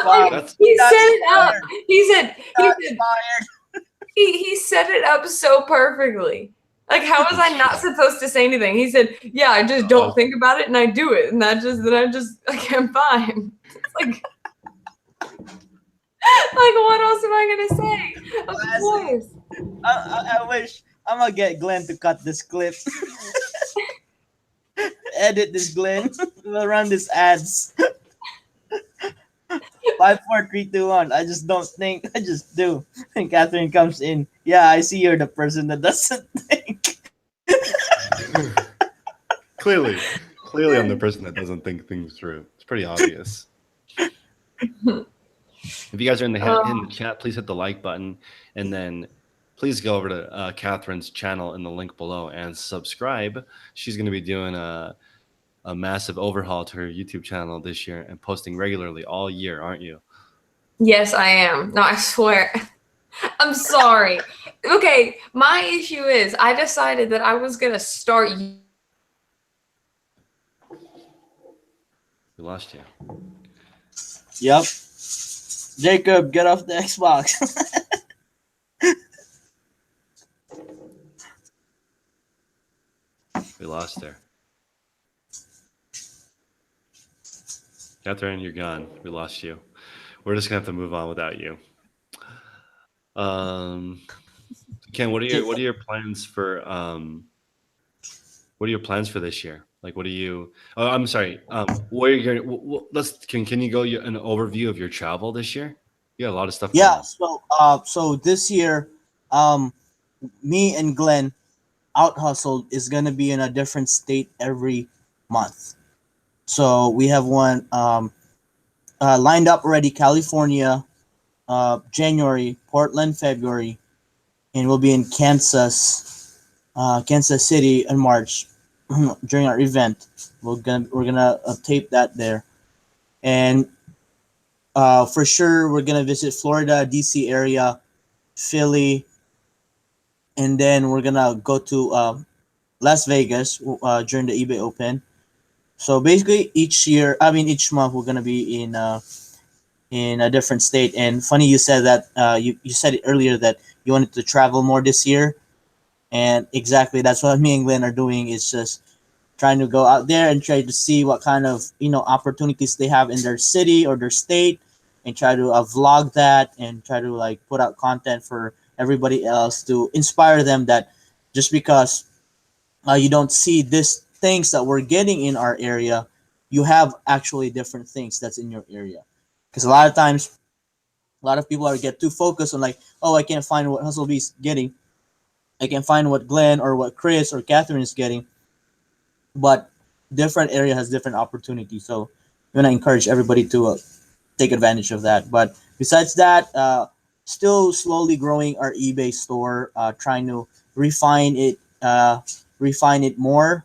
Wow. That's He set Shots it up. fired. He said Fired. he set it up so perfectly. Like, how was I not supposed to say anything? He said, "Yeah, I just don't think about it and I do it, and I just like I'm fine." It's like what else am I gonna say? Of course. I wish I'm gonna get Glenn to cut this clip. Edit this, Glenn. We'll run this ads. 5, 4, 3, 2, 1. I just don't think. I just do. And Catherine comes in. Yeah, I see you're the person that doesn't think. clearly I'm the person that doesn't think things through. It's pretty obvious. If you guys are in the chat, please hit the like button, and then please go over to Catherine's channel in the link below and subscribe. She's going to be doing a massive overhaul to her YouTube channel this year and posting regularly all year, aren't you? Yes, I am. No, I swear. I'm sorry. Okay, my issue is I decided that I was gonna start. We lost you. Yep. Jacob, get off the Xbox. We lost her. Catherine, you're gone. We lost you. We're just gonna have to move on without you. Ken, what are your plans for this year? Like, what are you? Oh, I'm sorry. Where are you going? Can you go an overview of your travel this year? You got a lot of stuff. Yeah. So this year, me and Glenn Out Hustled is gonna be in a different state every month. So we have one lined up already: California, January, Portland, February, and we'll be in Kansas City in March during our event. We're gonna tape that there, and for sure we're gonna visit Florida, DC area, Philly, and then we're gonna go to Las Vegas during the eBay Open. So basically, each month we're gonna be in a different state. And funny you said that you said it earlier that you wanted to travel more this year, and exactly that's what me and Glenn are doing. Is just trying to go out there and try to see what kind of opportunities they have in their city or their state, and try to vlog that and try to like put out content for everybody else to inspire them that just because you don't see these things that we're getting in our area, you have actually different things that's in your area. Because a lot of times, a lot of people get too focused on like, oh, I can't find what Hustlebee's getting. I can find what Glenn or what Chris or Catherine is getting. But different area has different opportunities. So I'm gonna encourage everybody to take advantage of that. But besides that, still slowly growing our eBay store, trying to refine it more.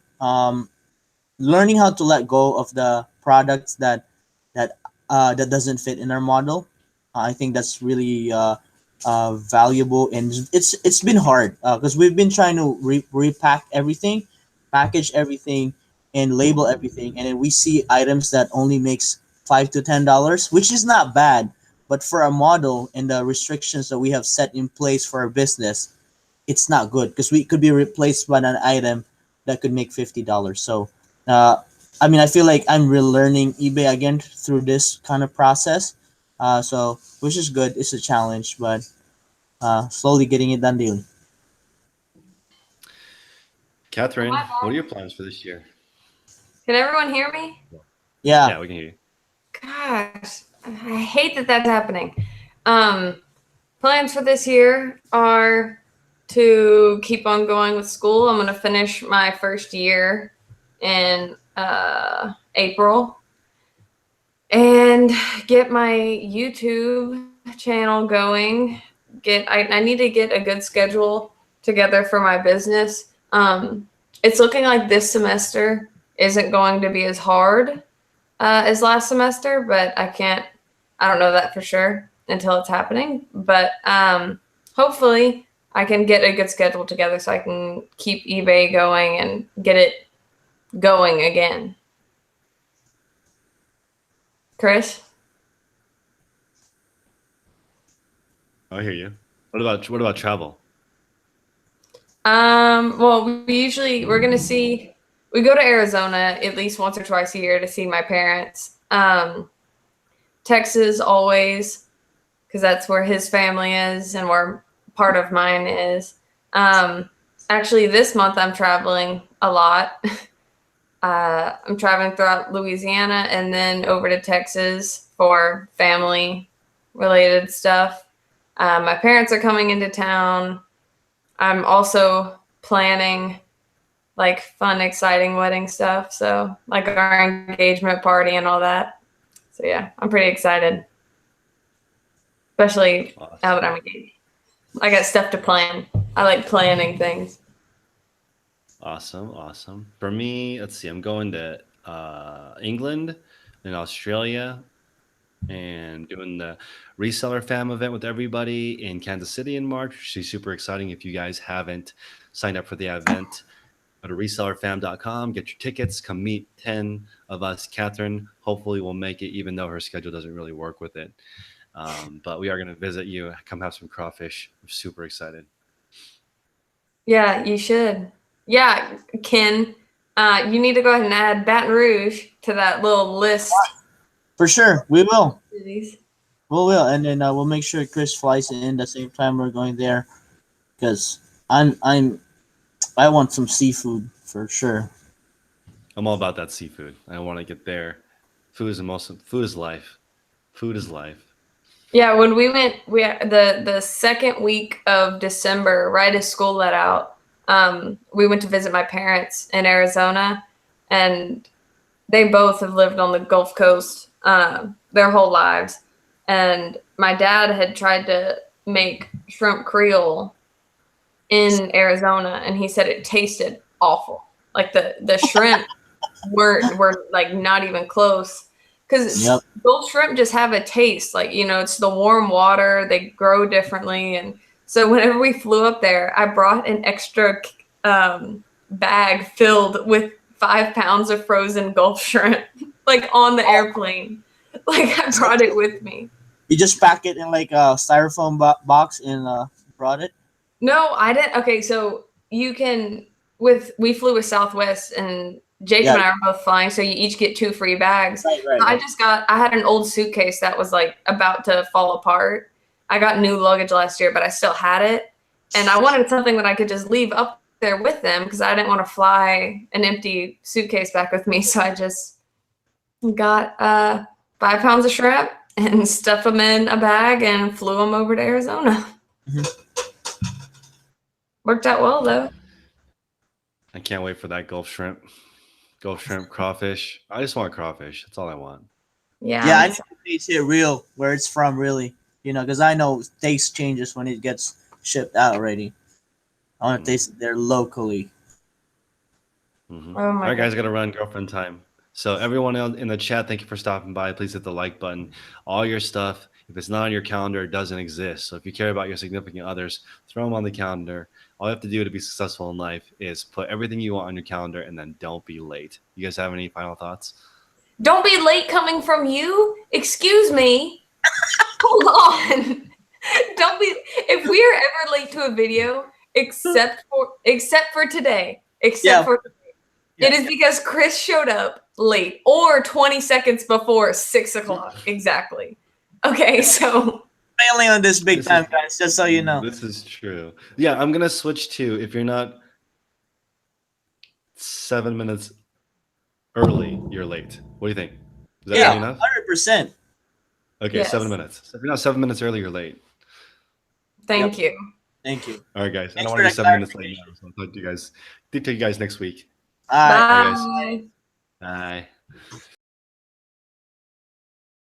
Learning how to let go of the products that doesn't fit in our model. I think that's really valuable, and it's been hard because we've been trying to repack everything, package everything, and label everything, and then we see items that only makes $5 to $10, which is not bad, but for a model and the restrictions that we have set in place for our business, it's not good because we could be replaced by an item that could make $50. So I feel like I'm relearning eBay again through this kind of process. So which is good. It's a challenge, but slowly getting it done daily. Catherine, what are your plans for this year? Can everyone hear me? Yeah, we can hear you. Gosh, I hate that that's happening. Plans for this year are to keep on going with school. I'm going to finish my first year in April and get my YouTube channel going. I need to get a good schedule together for my business. It's looking like this semester isn't going to be as hard as last semester, but I don't know that for sure until it's happening. But hopefully I can get a good schedule together so I can keep eBay going and get it going again. Chris? I hear you. What about travel? Well, we're gonna we go to Arizona at least once or twice a year to see my parents. Texas always, because that's where his family is and where part of mine is. Actually, this month I'm traveling a lot. I'm traveling throughout Louisiana and then over to Texas for family related stuff. My parents are coming into town. I'm also planning like fun, exciting wedding stuff. So, like our engagement party and all that. So, yeah, I'm pretty excited, especially Awesome. now that I'm engaged. I got stuff to plan. I like planning things. Awesome. For me, let's see. I'm going to England and Australia and doing the Reseller Fam event with everybody in Kansas City in March, which is super exciting. If you guys haven't signed up for the event, go to resellerfam.com, get your tickets, come meet 10 of us. Catherine hopefully will make it, even though her schedule doesn't really work with it. But we are going to visit you, come have some crawfish. I'm super excited. Yeah, you should. Yeah, Ken, you need to go ahead and add Baton Rouge to that little list. For sure, we will. Cities. We will, and then we'll make sure Chris flies in the same time we're going there, because I want some seafood for sure. I'm all about that seafood. I want to get there. Food is life. Food is life. Yeah, when we went, the second week of December, right as school let out, we went to visit my parents in Arizona, and they both have lived on the Gulf Coast their whole lives. And my dad had tried to make shrimp Creole in Arizona, and he said it tasted awful. Like the shrimp were like not even close. Because Yep. Gulf shrimp just have a taste. Like, it's the warm water, they grow differently. And so whenever we flew up there, I brought an extra bag filled with 5 pounds of frozen Gulf shrimp, like on the airplane. Like I brought it with me. You just pack it in like a styrofoam box and brought it. No, I didn't. Okay, so you can we flew with Southwest and Jake Yeah. and I are both flying, so you each get 2 free bags. Right. I had an old suitcase that was like about to fall apart. I got new luggage last year, but I still had it. And I wanted something that I could just leave up there with them because I didn't want to fly an empty suitcase back with me. So I just got 5 pounds of shrimp and stuffed them in a bag and flew them over to Arizona. Mhm. Worked out well though. I can't wait for that Gulf shrimp, crawfish. I just want crawfish. That's all I want. Yeah. Yeah, I need to taste it real, where it's from, really. Because I know taste changes when it gets shipped out already. I want to taste it there locally. Mm-hmm. Oh All my right, guys, God. got to run girlfriend time. So everyone in the chat, thank you for stopping by. Please hit the like button. All your stuff, if it's not on your calendar, it doesn't exist. So if you care about your significant others, throw them on the calendar. All you have to do to be successful in life is put everything you want on your calendar and then don't be late. You guys have any final thoughts? Don't be late coming from you. Excuse me. Hold on. Don't be if we are ever late to a video, except for today. Yeah. It is because Chris showed up late or 20 seconds before 6 o'clock. Exactly. Okay, so Failing on this big time, guys, just so you know. This is true. Yeah, I'm going to switch to if you're not 7 minutes early, you're late. What do you think? Is that early enough? 100%. Okay, Yes. 7 minutes. So if you're not 7 minutes early, you're late. thank you. Thank you. All right, guys. I Thanks don't for want to be that 7 minutes late now. So I'll talk to you guys next week. All right. Bye, Bye. guys. Bye.